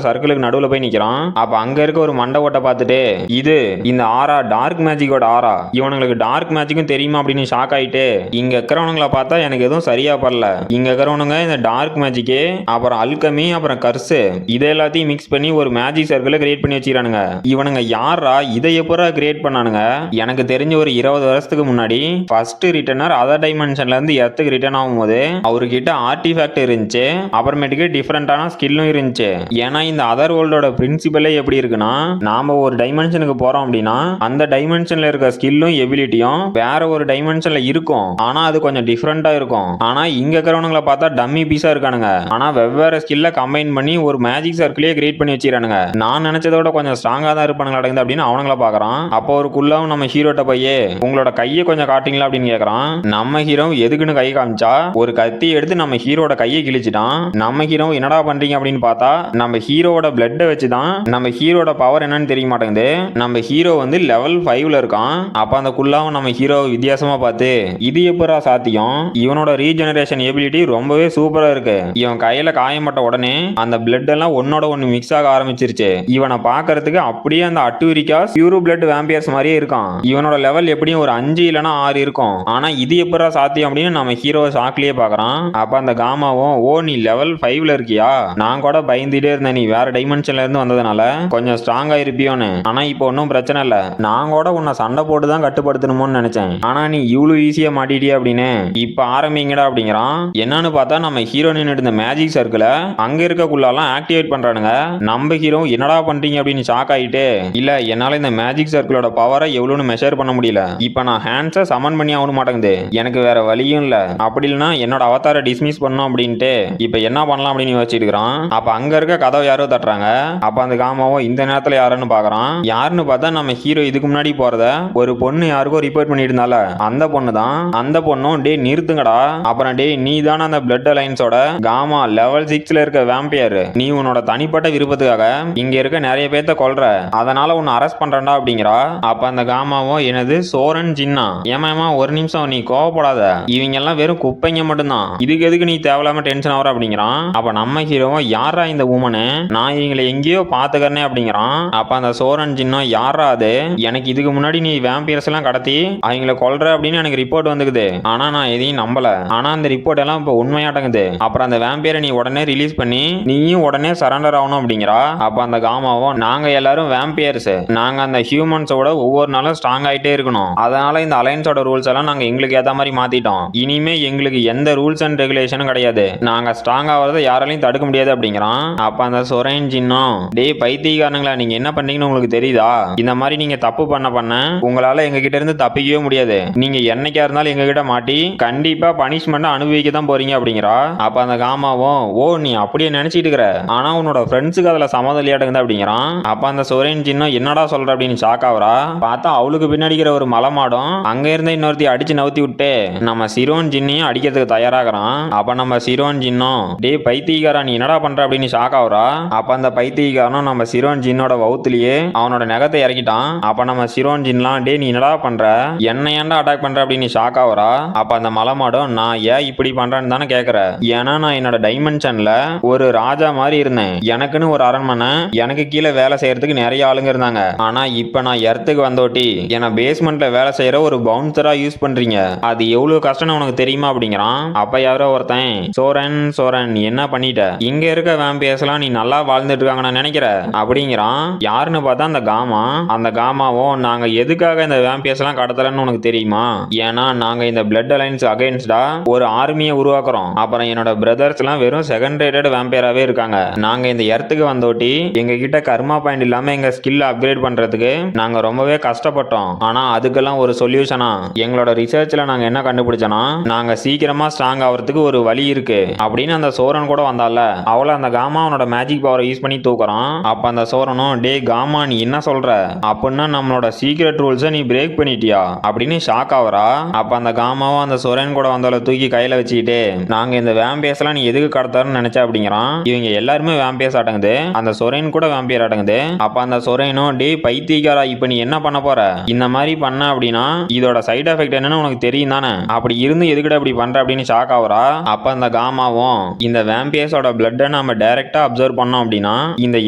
சர்க்கிளுக்கு நடுவுல போய் நிக்கிறான். அப்ப அங்க இருக்க ஒரு மண்டை ஓட்ட பார்த்துட்டு இது இந்த ஆரா டார்க் மேஜிக்கோட ஆரா, இவனுங்களுக்கு டார்க் மேஜிக்கும் தெரியுமா அப்படின்னு ஷாக் ஆயிட்டு இங்க இருக்கிறவனுங்களை பார்த்தா எனக்கு எதுவும் சரியா படல, இங்க இருக்கிறவனுங்க இந்த டார்க் மேஜிக்கு அப்புறம் அல்கமி அப்புறம் கர்ஸ் இதை எல்லாத்தையும் மிக்ஸ் பண்ணி ஒரு மேஜிக் சர்க்கிளை கிரியேட் பண்ணி வச்சிருக்கானுங்க. இவனுங்க யாரா இதை எப்பரா கிரியேட் பண்ணானுங்க? எனக்கு தெரிஞ்ச ஒரு 20 வருஷத்துக்கு முன்னாடி ஃபர்ஸ்ட் ரிட்டர்னர் அதர் டைமென்ஷன்ல இருந்து எர்த்துக்கு ரிட்டர்ன் ஆகும்போது அவர்கிட்ட ஆர்டிஃபேக்ட் இருந்துச்சு, அப்புறமேட்டுக்கு டிஃபரெண்டான ஸ்கில்லும் இருந்துச்சு. ஏன்னா இந்த அதர் வேர்ல்டோட பிரின்சிபலே எப்படி இருக்குன்னா, நாம ஒரு டைமென்ஷனுக்கு போறோம் அப்படின்னா அந்த டைமென்ஷன்ல இருக்க ஸ்கில்லும் எபிலிட்டியும் வேற ஒரு டைமென்ஷன்ல இருக்கும், ஆனா அது கொஞ்சம் டிஃபரெண்டா இருக்கும். ஆனா இங்க இருக்கிறவனுங்களை பார்த்தா டம்மி பீஸா இருக்கானுங்க, ஆனா வெவ்வேறு ஸ்கில்ல கம்பைன் பண்ணி ஒரு மேஜிக் சர்க்கிளே கிரியேட் பண்ணி வச்சிருக்கானுங்க. நான் நினைச்சதோட கொஞ்சம் ஸ்ட்ராங்கா தான் இருப்பானுங்க அடங்குது அப்படின்னு அவனுங்கள பாக்குறான். அப்போ ஒரு குள்ளாவும் நம்ம ஹீரோட்ட பையே உங்களோட கையை கொஞ்சம் காட்டுங்களா அப்படின்னு கேக்குறான். நம்ம ஹீரோ எதுக்குன்னு கை காமிச்சா ஒரு கத்தி எடுத்து நம்ம ஹீரோட கையை கிழிச்சிட்டான். நம்ம ஹீரோ என்னடா பண்றீங்க அப்படின்னு பார்த்தா நம்ம ஹீரோட பிளட்டை வச்சுதான் நம்ம ஹீரோட பவர் என்னன்னு தெரிய மாட்டேங்குது. நம்ம ஹீரோ வந்து லெவல் 5ல இருக்கான். அப்ப அந்த குள்ளாவும் நம்ம ஹீரோ வித்தியாசமா பார்த்து இது எப்பரா சாத்தியம், இவனோட ரீஜெனரேஷன் எபிலிட்டி ரொம்பவே சூப்பரா இருக்கு, இவன் கையில காயப்பட்ட உடனே அந்த பிளட் எல்லாம் ஒன்னோட ஒன்னு மிக்ஸ் ஆக ஆரம்பிச்சிருச்சு, இவனை பார்க்கறதுக்கு அப்படியே அந்த அட்டூரிக்கா பியூர் பிளட் வேம்பியர்ஸ் மாதிரியே இருக்கான், இவனோட லெவல் எப்படியும் ஒரு 5 இல்லனா 6 இருக்கும், ஆனா இது எப்பரா சாத்தியம் அப்படின்னு நம்ம ஹீரோ ஷாக்லயே பாக்குறான். அப்ப அந்த காமாவும் ஓ நீ லெவல் 5ல இருக்கியா, நான் கூட பயந்துட்டே இருந்தேன் நீ வேற டைமென்ஷன்ல இருந்து வந்ததுனால கொஞ்சம் ஸ்ட்ராங்கா இருப்பியோன்னு, ஆனா இப்போ ஒன்றும் பிரச்சனை இல்ல, நான் கூட உன்னை சண்டை போட்டு தான் கட்டுப்படுத்தணுமோன்னு நினைச்சேன், ஆனா நீ இவ்வளவு ஈஸியா மாட்டிட்டியா அப்படின்னு இப்ப ஆரம்பிங்கடா அப்படிங்கிறான். என்னன்னு பார்த்தா நம்ம ஹீரோ நின்னுட்டு இந்த மேஜிக் சர்க்கிள அங்க இருக்கக்குள்ளாலாம் ஆக்டிவேட் பண்றானுங்க. நம்ம ஹீரோ என்னடா பண்றீங்க அப்படின்னு ஷாக் ஆயிட்டு இல்ல என்னால இந்த மேஜிக் சர்க்கிளோட பவரை எவ்வளவுன்னு மெஷர் பண்ண முடியல, இப்ப நான் ஹேண்ட்ஸை சமன் பண்ணி ஆகணும் மாட்டேங்குது, எனக்கு வேற வழியும் இல்ல, அப்படி இல்லைன்னா என்னோட அவதாரை டிஸ்மிஸ் பண்ணும் அப்படின்ட்டு இப்ப என்ன பண்ணலாம் அப்படின்னு யோசிச்சுட்டு இருக்கிறான். அப்ப அங்க இருக்க கதவை யாரோ தட்டுறாங்க. அப்ப அந்த காமாவோ இந்த நேரத்துல யாருன்னு பாக்குறான். யாருன்னு பார்த்தா நம்ம ஹீரோ இதுக்கு முன்னாடி போறத ஒரு பொண்ணு யாருக்கோ ரிப்போர்ட் பண்ணிட்டு இருந்தால அந்த பொண்ணு தான். அந்த பொண்ணும் டே நிறுத்துங்கடா, அப்புறம் டே நீ தானே அந்த பிளட் அலைன்ஸோட காமா லெவல் 6ல இருக்க வேம்பியர், நீ உன்னோட தனிப்பட்ட விருப்பத்துக்காக இங்க இருக்க நிறைய பேர்த்த கொல்ற, அதனால உன்னை அரெஸ்ட் பண்றேன்டா அப்படிங்கிறா. அப்ப அந்த காமாவும் எனது சோரன் ஜின்னா ஏமாமா ஒரு நிமிஷம் நீ கோவப்படாத, இவங்க எல்லாம் வெறும் குப்பைங்க மட்டும்தான், இதுக்கு எதுக்கு நீ தேவையில்லாம டென்ஷன் ஆகுற அப்படிங்கிறான். அப்ப நம்ம ஹீரோவும் யாரா இந்த உமனு, நான் இவங்களை எங்கேயோ பாத்துக்கிறனே அப்படிங்கிறான். அப்ப அந்த சோரன் ஜின்னா யாரா அது, எனக்கு இதுக்கு முன்னாடி நீ வேம்பியர்ஸ் எல்லாம் கடத்தி அவங்கள கொல்ற அப்படின்னு எனக்கு ரிப்போர்ட் வந்துக்குது, ஆனா நான் எதையும் நம்பல, ஆனா அந்த ரிப்போர்ட் எல்லாம் இப்ப உண்மையாட்டங்குது, அப்புறம் அந்த வேம்பியரை நீ உடனே ரிலீஸ் பண்ணி நீயும் உடனே சரண்டர் ஆகணும் அப்படிங்கிறா. அப்ப அந்த காமாவும் நாங்க எல்லாரும் வேம்பியர்ஸ், நாங்க அந்த ஹியூமன்ஸோட ஒவ்வொரு நாளும் ஸ்ட்ராங் ஆயிட்டே இருக்கணும், அதனால இந்த அலைன்ஸோட ரூல்ஸ் எல்லாம் நாங்க எங்களுக்கு ஏத்த மாதிரி மாத்திட்டோம், இனிமே எங்களுக்கு எந்த ரூல்ஸ் அண்ட் ரெகுலேஷனும் கிடையாது, நாங்க ஸ்ட்ராங் ஆகிறத யாராலையும் தடுக்க முடியாது அப்படிங்கிறான். அப்ப அந்த சொரேன் ஜின்னும் டே பைத்தியக்காரங்களா நீங்க என்ன பண்றீங்கன்னு உங்களுக்கு தெரியுதா, இந்த மாதிரி நீங்க தப்பு பண்ண உங்களால எங்க கிட்ட இருந்து தப்பிக்கவே முடியாது, நீங்க என்னைக்கா இருந்தாலும் எங்க கிட்ட மாட்டி கண்டிப்பா பனிஷ்மெண்ட் அனுபவிக்க தான் போறீங்க அப்படிங்கிறா. அப்ப அந்த காமாவும் ஓ நீ அப்படியே நினைச்சிட்டு இருக்கிற, ஆனா உன்னோட ஃப்ரெண்ட்ஸுக்கு அதுல சமதலியாட்டுங்க அப்படிங்கிறான். அப்ப அந்த சொரேன் ஜின்னும் என்னடா சொல்ற அப்படின்னு ஷாக் ஆகுறா. பார்த்தா அவளுக்கு பின்னாடிக்கிற ஒரு மலமாடும் அங்க இருந்த இன்னொருத்தி அடிச்சு நவுத்தி விட்டு நம்ம சிரோன் ஜின்னையும் அடிக்கிறதுக்கு தயாராகிறான். அப்ப நம்ம சிரோன் ஜின்னும் டே பைத்தியக்காரா நீ என்னடா பண்ற அப்படின்னு ஷாக் ஆகுறா. அப்ப அந்த பைத்தியக்காரனும் நம்ம சிரோன் ஜின்னோட வவுத்துலயே அவனோட நகத்தை இறக்கிட்டான். அப்ப நம்ம சிரோன் ஜின்லாம் டே நீ என்னடா பண்ற, என்ன ஏன்டா அட்டாக் பண்ற அப்படின்னு ஷாக் ஆகுறா. அப்ப அந்த மலமாடும் நான் ஏன் இப்படி பண்றேன்னு தானே கேக்குற, ஏன்னா நான் என்னோட டைமென்ஷன்ல ஒரு ராஜா மாதிரி இருந்தேன், எனக்குன்னு ஒரு அரண்மனை, எனக்கு கீழே வேலை செய்யறதுக்கு நிறைய ஆளுங்க இருந்தாங்க, ஆனா இப்ப நான் எர்த்துக்கு வந்தோட்டி என்ன பேஸ்மெண்ட்ல வேலை செய்யற ஒரு பவுன்சரா யூஸ் பண்றீங்க, அது எவ்வளவு கஷ்டம்னு உனக்கு தெரியுமா அப்படிங்கிறான். அப்ப யாரோ ஒருத்தன் சோரன் சோரன் நீ என்ன பண்ணிட்ட, இங்க இருக்க வேம்பியர்ஸ் எல்லாம் நீ நல்லா வாழ்ந்துட்டு இருக்காங்க நான் நினைக்கிற அப்படிங்கிறான். யாருன்னு பார்த்தா அந்த காமா. அந்த காமாவும் நாங்க எதுக்காக இந்த வேம்பியர்ஸ் எல்லாம் கடத்தலன்னு உனக்கு தெரியுமா, ஏன்னா நாங்க இந்த பிளட் அலைன்ஸ் அகைன்ஸ்டா ஒரு ஆர்மியை உருவாக்குறோம், அப்புறம் என்னோட பிரதர்ஸ் எல்லாம் வெறும் செகண்ட் ரேட்டட் வேம்பியராவே இருக்காங்க, நாங்க இந்த எர்த்துக்கு வந்தோட்டி எங்க கிட்ட கர்மா பாயிண்ட் இல்லாம எங்க ஸ்கில் அப்கிரேட் பண்றதுக்கு நாங்க ரொம்பவே கஷ்டப்பட்டோம், ஆனா அதுக்கெல்லாம் ஒரு சொல்யூஷனா எங்களோட ரிசர்ச்ல நாங்க என்ன கண்டுபிடிச்சோம்னா நாங்க சீக்கிரமா ஸ்ட்ராங் ஆகிறதுக்கு ஒரு வழி இருக்கு அப்படின்னு அந்த சோரன் கூட வந்தால அவளை அந்த காமா அவனோட மேஜிக் பவரை யூஸ் பண்ணி தூக்குறான். அப்ப அந்த சோரனும் டே காமா நீ என்ன சொல்ற, அப்படின்னா நம்மளோட சீக்ரெட் ரூல்ஸை நீ பிரேக் பண்ணிட்டியா அப்படின்னு ஷாக் ஆகுறா. அப்ப அந்த காமாவும் அந்த சோரன் கூட வந்தவளை தூக்கி கையில வச்சுக்கிட்டு நாங்க இந்த வேம்பியர்ஸ் எல்லாம் நீ எதுக்கு கடத்தாருன்னு நினைச்சா அப்படிங்கிறான். இவங்க எல்லாருமே வேம்பியர்ஸ் ஆட்டங்குது, அந்த சொரேன் கூட வேம்பியர் ஆட்டங்குது. அப்ப அந்த சொரேனும் டே பைத்தியக்காரா இப்ப நீ என்ன பண்ண போற, இந்த மாதிரி பண்ண அப்படின்னா இதோட சைடு எஃபெக்ட் என்னன்னு உனக்கு தெரியும் தானே, அப்படி இருந்து எதுக்கிட்ட அப்படி பண்ற அப்படின்னு ஷாக் ஆகுறா. அப்ப அந்த காமாவும் இந்த வேம்பியர்ஸோட பிளட்டை நம்ம டைரக்டா அப்சர்வ் பண்ணோம் அப்படின்னா இந்த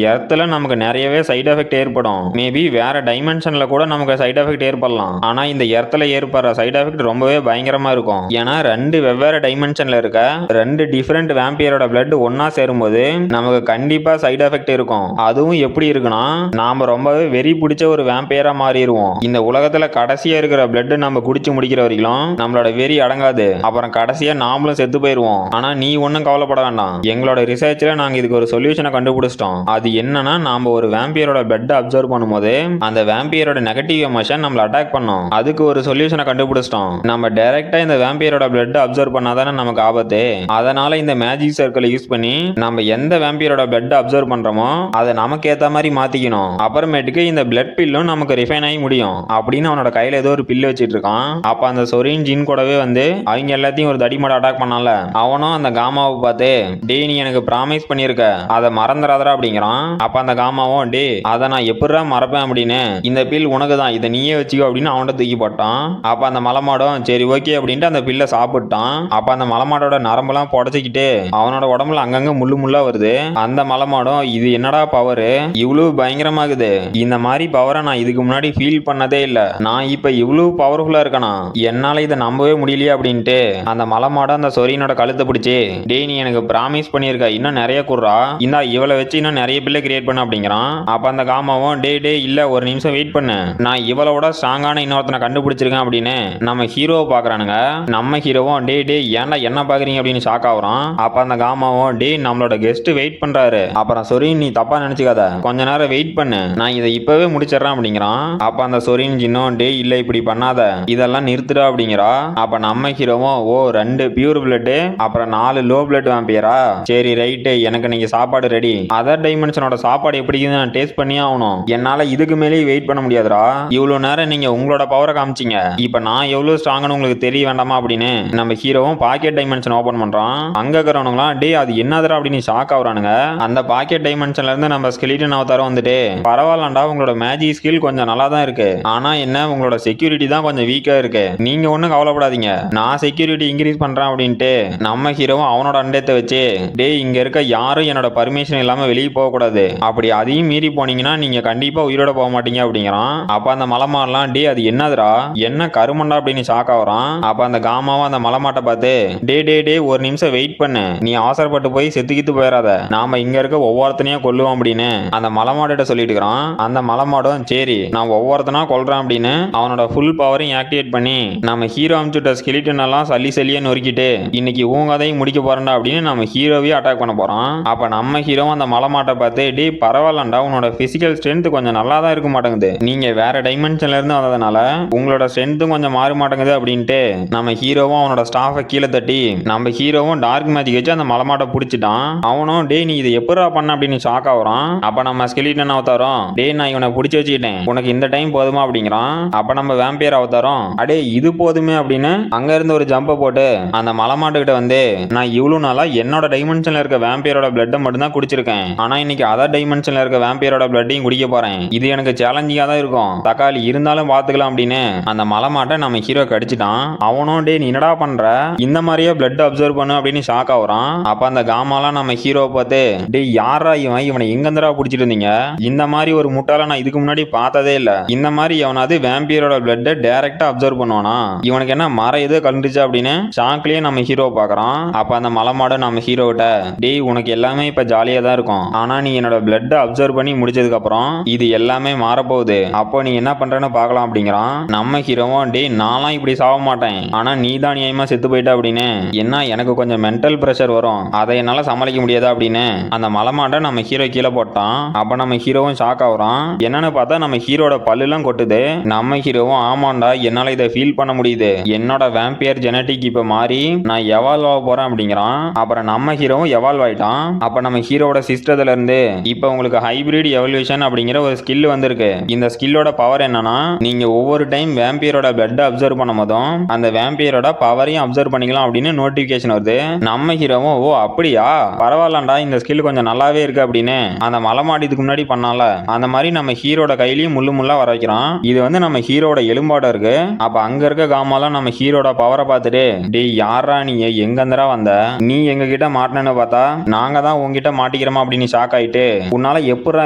எர்த்ல நமக்கு நிறையவே சைடு எஃபெக்ட் ஏற்படும். மேபி வேற டைமென்ஷன்ல கூட நமக்கு சைடு எஃபெக்ட் ஏற்படலாம். ஆனா இந்த எர்த்ல ஏற்படுற சைடு எஃபெக்ட் ரொம்பவே பயங்கரமா இருக்கும். ஏன்னா ரெண்டு வெவ்வேறு டைமென்ஷன்ல இருக்க ரெண்டு டிஃபரெண்ட் வேம்பியரோட பிளட் ஒன்னா சேரும்போது நமக்கு கண்டிப்பா சைடு எஃபெக்ட் இருக்கும். அதுவும் எப்படி இருக்குன்னா நாம ரொம்பவே வெறி பிடிச்ச ஒரு வேம்பியரா மாறிடுவோம். இந்த உலகத்துல கடைசியா இருக்கிற பிளட் நம்ம குடிச்சு முடிக்கிற வரைக்கும் நம்மளோட வெறி அடங்காது. அப்புறம் கடைசியா நாமளும் செத்து போயிருவோம். ஆனா நீ ஒன்னும் கவலைப்பட வேண்டாம். எங்களோட ரிசர்ச்ல நாங்க இதுக்கு ஒரு சொல்யூஷனை கண்டுபிடிச்சிட்டோம். அது என்னன்னா நாம ஒரு வேம்பியரோட பிளட் அப்சர்வ் பண்ணும்போது அந்த வேம்பியரோட நெகட்டிவ் எமோஷன் நம்மள அட்டாக் பண்ணும். அதுக்கு ஒரு சொல்யூஷனை கண்டுபிடிச்சிட்டோம். நம்ம டைரக்டா இந்த வேம்பியரோட பிளட் அப்சர்வ் பண்ணாதானே நமக்கு ஆபத்து. அதனால இந்த மேஜிக் சர்க்கிளை யூஸ் பண்ணி நம்ம எந்த வேம்பியரோட பிளட் அப்சர்வ் பண்றோமோ அதை நமக்கு ஏத்த மாதிரி மாத்திக்கணும். அப்புறமேட்டுக்கு இந்த பிளட் பில்லும் நமக்கு ரிஃபைன் ஆகி முடியும் அப்படின்னு அவனோட கையில ஏதோ ஒரு பில்லு வச்சிட்டு இருக்கான். அப்ப அந்த சொரின் ஜின் கூடவே வந்து அவங்க எல்லாத்தையும் ஒரு தடிமாட அட்டாக் பண்ணால அவனும் அந்த காமாவை பார்த்து டேய் நீ எனக்கு ப்ராமிஸ் பண்ணிருக்க அதை மறந்துடாதடா அப்படிங்கிறான். அப்ப அந்த காமாவும் டே அதை நான் எப்படிடா மறப்பேன் அப்படின்னு இந்த பில் உனக்கு தான் இதை நீயே வச்சுக்கோ அப்படின்னு அவன்கிட்ட தூக்கி போட்டான். அப்ப அந்த மலமாடும் சரி ஓகே அப்படின்ட்டு அந்த பில்லை சாப்பிட்டான். அப்ப அந்த மலமாடோட நரம்பெல்லாம் புடச்சிக்கிட்டு அவனோட உடம்புல அங்கங்க முள்ளு முள்ளா வருது. அந்த மலமாடும் இது என்னடா பவர் இவ்வளவு பயங்கரமாகுது, இந்த மாதிரி பவரை நான் இதுக்கு முன்னாடி ஃபீல் பண்ணதே இல்ல, நான் இப்ப இவ்வளவு பவர்ஃபுல்லா இருக்கனா, என்னால இதை நம்பவே முடியலையே அப்படின்ட்டு அந்த மலமாடம் அந்த சொரியனோட கழுத்தை பிடிச்சி டேய் நீ எனக்கு ப்ராமிஸ் பண்ணிருக்க இன்னும் நிறைய குடுறா, இந்த இவளை வச்சு இன்னும் நிறைய பில்லை கிரியேட் பண்ண அப்படிங்கிறான். அப்ப அந்த காமாவும் டே டே இல்ல ஒரு நிமிஷம் வெயிட் பண்ணு, நான் இவளோட ஸ்ட்ராங்கான இன்னொருத்தனை கண்டுபிடிச்சிருக்கேன் அப்படின்னு நம்ம ஹீரோவை பாக்குறானுங்க. நம்ம ஹீரோவும் டே டே ஏன்டா என்ன பாக்குறீங்க அப்படின்னு ஷாக் ஆகுறான். அப்ப அந்த காமாவும் டே நம்மளோட கெஸ்ட் வெயிட் பண்றாரு, அப்புறம் சொரின் நீ தப்பா நினைச்சுக்காத கொஞ்ச நேரம் வெயிட் பண்ணு, நான் இதை இப்பவே முடிச்சிடறேன் அப்படிங்கிறான். அப்ப அந்த சொரின் ஜின்னும் டே இல்ல இப்படி பண்ணாத இதெல்லாம் நிறுத்துடா அப்படிங்கிறா. அப்ப நம்ம ஹீரோவும் ஓ 2 பியூர் பிளட் அப்புறம் 4 லோ பிளட் வாம்பியரா, சரி ரைட்டு எனக்கு நீங்க சாப்பாடு ரெடி, அதர் டைமென்ஷனோட சாப்பாடு எப்படி நான் டேஸ்ட் பண்ணி ஆகணும், என்னால இதுக்கு மேலே வெயிட் பண்ண முடியாதுடா, இவ்வளவு நேரம் நீங்க உங்களோட பவரை காமிச்சிங்க, இப்ப நான் எவ்வளவு ஸ்ட்ராங்னு உங்களுக்கு தெரிய வேண்டாமா அப்படின்னு நம்ம ஹீரோவும் பாக்கெட் டைமென்ஷன் ஓபன் பண்றான். அங்க இருக்கிறவங்களாம் டே அது என்னதுடா அப்படின்னு ஷாக் ஆகுறானுங்க. அந்த பாக்கெட் டைமென்ஷன்ல இருந்து நம்ம ஸ்கெலிட்டன் அவதாரம் வந்துட்டு பரவாயில்லண்டா உங்களோட மேஜிக் ஸ்கில் கொஞ்சம் நல்லா தான் இருக்கு, ஆனா என்ன உங்களோட செக்யூரிட்டி தான் கொஞ்சம் வீக்கா இருக்கு, நீங்க ஒன்னும் கவலைப்படாதீங்க நான் செக்யூரிட்டி இன்க்ரீஸ் பண்றேன் அப்படின்ட்டு நம்ம ஹீரோவும் அவனோட அண்டத்தை வச்சு டேய் இங்க இருக்க யாரும் என்னோட பர்மிஷன் இல்லாம வெளியே போக கூடாது, அப்படி அதையும் மீறி போனீங்கன்னா நீங்க கண்டிப்பா உயிரோட போக மாட்டீங்க அப்படிங்கிறான். அப்ப அந்த மலமாடலாம் டே அது என்னதுடா என்ன கருமண்டா அப்படின்னு ஷாக் ஆகுறான். அப்ப அந்த காமாவும் அந்த மலமாட்டை பார்த்து டே டே டே ஒரு நிமிஷம் வெயிட் பண்ணு, நீ அவசரப்பட்டு போய் செத்துக்கிட்டு போயிடாத, நாம இங்க இருக்க ஒவ்வொருத்தனையும் கொல்லுவோம் அப்படின்னு அந்த மலமாடிட்ட சொல்லிட்டு இருக்கிறான். அந்த மலமாடும் சரி நான் ஒவ்வொருத்தனா கொல்றேன் அப்படின்னு அவனோட ஃபுல் பவரையும் ஆக்டிவேட் பண்ணி நம்ம ஹீரோ அமிச்சுட்ட ஸ்கெலிட்டன் எல்லாம் சல்லியே நொறுக்கிட்டு இன்னைக்கு ஊங்காதையும் முடிக்க போறேன்டா அப்படின்னு நம்ம ஹீரோவையும் அட்டாக் பண்ண போறான். அப்ப நம்ம ஹீரோவும் அந்த மலமாட்டை பார்த்து டே பரவாயில்லண்டா உன்னோட பிசிக்கல் ஸ்ட்ரென்த் கொஞ்சம் நல்லா தான் இருக்க மாட்டேங்குது, நீங்க வேற டைமென்ஷன்ல இருந்து வந்ததுனால உங்களோட ஸ்ட்ரென்த்தும் கொஞ்சம் மாற மாட்டேங்குது அப்படின்ட்டு நம்ம ஹீரோவும் அவனோட ஸ்டாஃபை கீழே தட்டி நம்ம ஹீரோவும் டார்க் மேஜிக் வச்சு அந்த மலமாட்டை பிடிச்சிட்டான். அவனும் டே நீ இதை எப்படா பண்ண அப்படின்னு ஷாக் ஆகுறான். அப்ப நம்ம ஸ்கெலிட்டன் அவதாரம் டே நான் இவனை பிடிச்சி வச்சுக்கிட்டேன் உனக்கு இந்த டைம் போதுமா அப்படிங்கிறான். அப்ப நம்ம வேம்பியர் அவதாரம் அடே இது போதுமே அப்படின்னு அங்க இருந்து ஒரு ஜம்ப போட்டு அந்த மலமாட்டு கிட்ட வந்து நான் இவ்வளவு நாளா என்னோட டைமென்ஷன்ல இருக்க வேம்பியரோட பிளட்டை மட்டும் தான் குடிச்சிருக்கேன், ஆனா இன்னைக்கு அதர் டைமென்ஷன்ல இருக்க வேம்பியரோட பிளட்டையும் குடிக்க போறேன், இது எனக்கு சேலஞ்சிங்கா தான் இருக்கும் தக்காளி இருந்தாலும் பாத்துக்கலாம் அப்படின்னு அந்த மலமாட்டை நம்ம ஹீரோ கடிச்சிட்டான். அவனும் டே நீ என்னடா பண்ற இந்த மாதிரியே பிளட் அப்சர்வ் பண்ணு அப்படின்னு ஷாக் ஆகுறான். அப்ப அந்த காமாலாம் நம்ம ஹீரோ பார்த்து டே யாரா இவனை எங்கந்தரா பிடிச்சிட்டு இருந்தீங்க, இந்த மாதிரி ஒரு முட்டாள நான் இதுக்கு முன்னாடி பார்த்ததே இல்ல, இந்த மாதிரி எவனாவது வேம்பியரோட பிளட்டை டைரக்டா அப்சர்வ் பண்ணுவானா, இவனுக்கு என்ன மர எதோ கலந்துச்சு அப்படின்னு ஷாக்லயே நம்ம ஹீரோ பாக்குறான். அப்ப அந்த மலமாட நம்ம ஹீரோ கிட்ட டேய் உனக்கு எல்லாமே இப்ப ஜாலியா தான் இருக்கும், ஆனா நீ என்னோட பிளட் அப்சர்வ் பண்ணி முடிச்சதுக்கு அப்புறம் இது எல்லாமே மாறப்போகுது, அப்போ நீ என்ன பண்றன்னு பாக்கலாம் அப்படிங்கிறான். நம்ம ஹீரோவும் டேய் நான்லாம் இப்படி சாக மாட்டேன், ஆனா நீ தான் நியாயமா செத்து போயிட்ட அப்படின்னு என்ன எனக்கு கொஞ்சம் மென்டல் பிரஷர் வரும் அதை என்னால சமாளிக்க முடியாதா அப்படின்னு அந்த மலமாட நம்ம ஹீரோ கீழே போட்டான். அப்ப நம்ம ஹீரோவும் ஷாக் ஆகுறான். என்னன்னு பார்த்தா நம்ம ஹீரோட பல்லுலாம் கொட்டுது. நம்ம ஹீரோவும் ஆமாண்டா என்னால இதை ஃபீல் பண்ண முடியுது, என்னோட வேம்பியர் ஜெனட்டிக் இப்ப மாறி நான் எவால்வ் ஆக போறேன் அப்படிங்கிறான். அப்புறம் நம்ம ஹீரோவும் எவால்வ் ஆயிட்டான். அப்ப நம்ம ஹீரோட சிஸ்டத்துல இருந்து இப்ப உங்களுக்கு ஹைபிரிட் எவல்யூஷன் அப்படிங்கிற ஒரு ஸ்கில் வந்திருக்கு. இந்த ஸ்கில்லோட பவர் என்னன்னா நீங்க ஒவ்வொரு டைம் வேம்பியரோட பிளட் அப்சர்வ் பண்ணும் போதும் அந்த வேம்பியரோட பவரையும் அப்சர்வ் பண்ணிக்கலாம் அப்படின்னு நோட்டிபிகேஷன் வருது. நம்ம ஹீரோவும் ஓ அப்படியா பரவாயில்லண்டா இந்த ஸ்கில் கொஞ்சம் நல்லாவே இருக்கு அப்படின்னு அந்த மலமாடி இதுக்கு முன்னாடி பண்ணால அந்த மாதிரி நம்ம ஹீரோட கையிலயும் முள்ளு முள்ளா வர வைக்கிறான். இது வந்து நம்ம ஹீரோட எலும்பாட இருக்கு. அப்ப அங்க இருக்க காமாலாம் நம்ம ஹீரோட பவரை பார்த்துட்டு டேய் யாரா நீ எங்க இருந்தரா வந்த, நீ எங்க கிட்ட எங்ககிட்ட மாட்டினு பார்த்தா நாங்க தான் உங்ககிட்ட மாட்டிக்கிறோமா அப்படின்னு ஷாக் ஆயிட்டு உன்னால எப்படா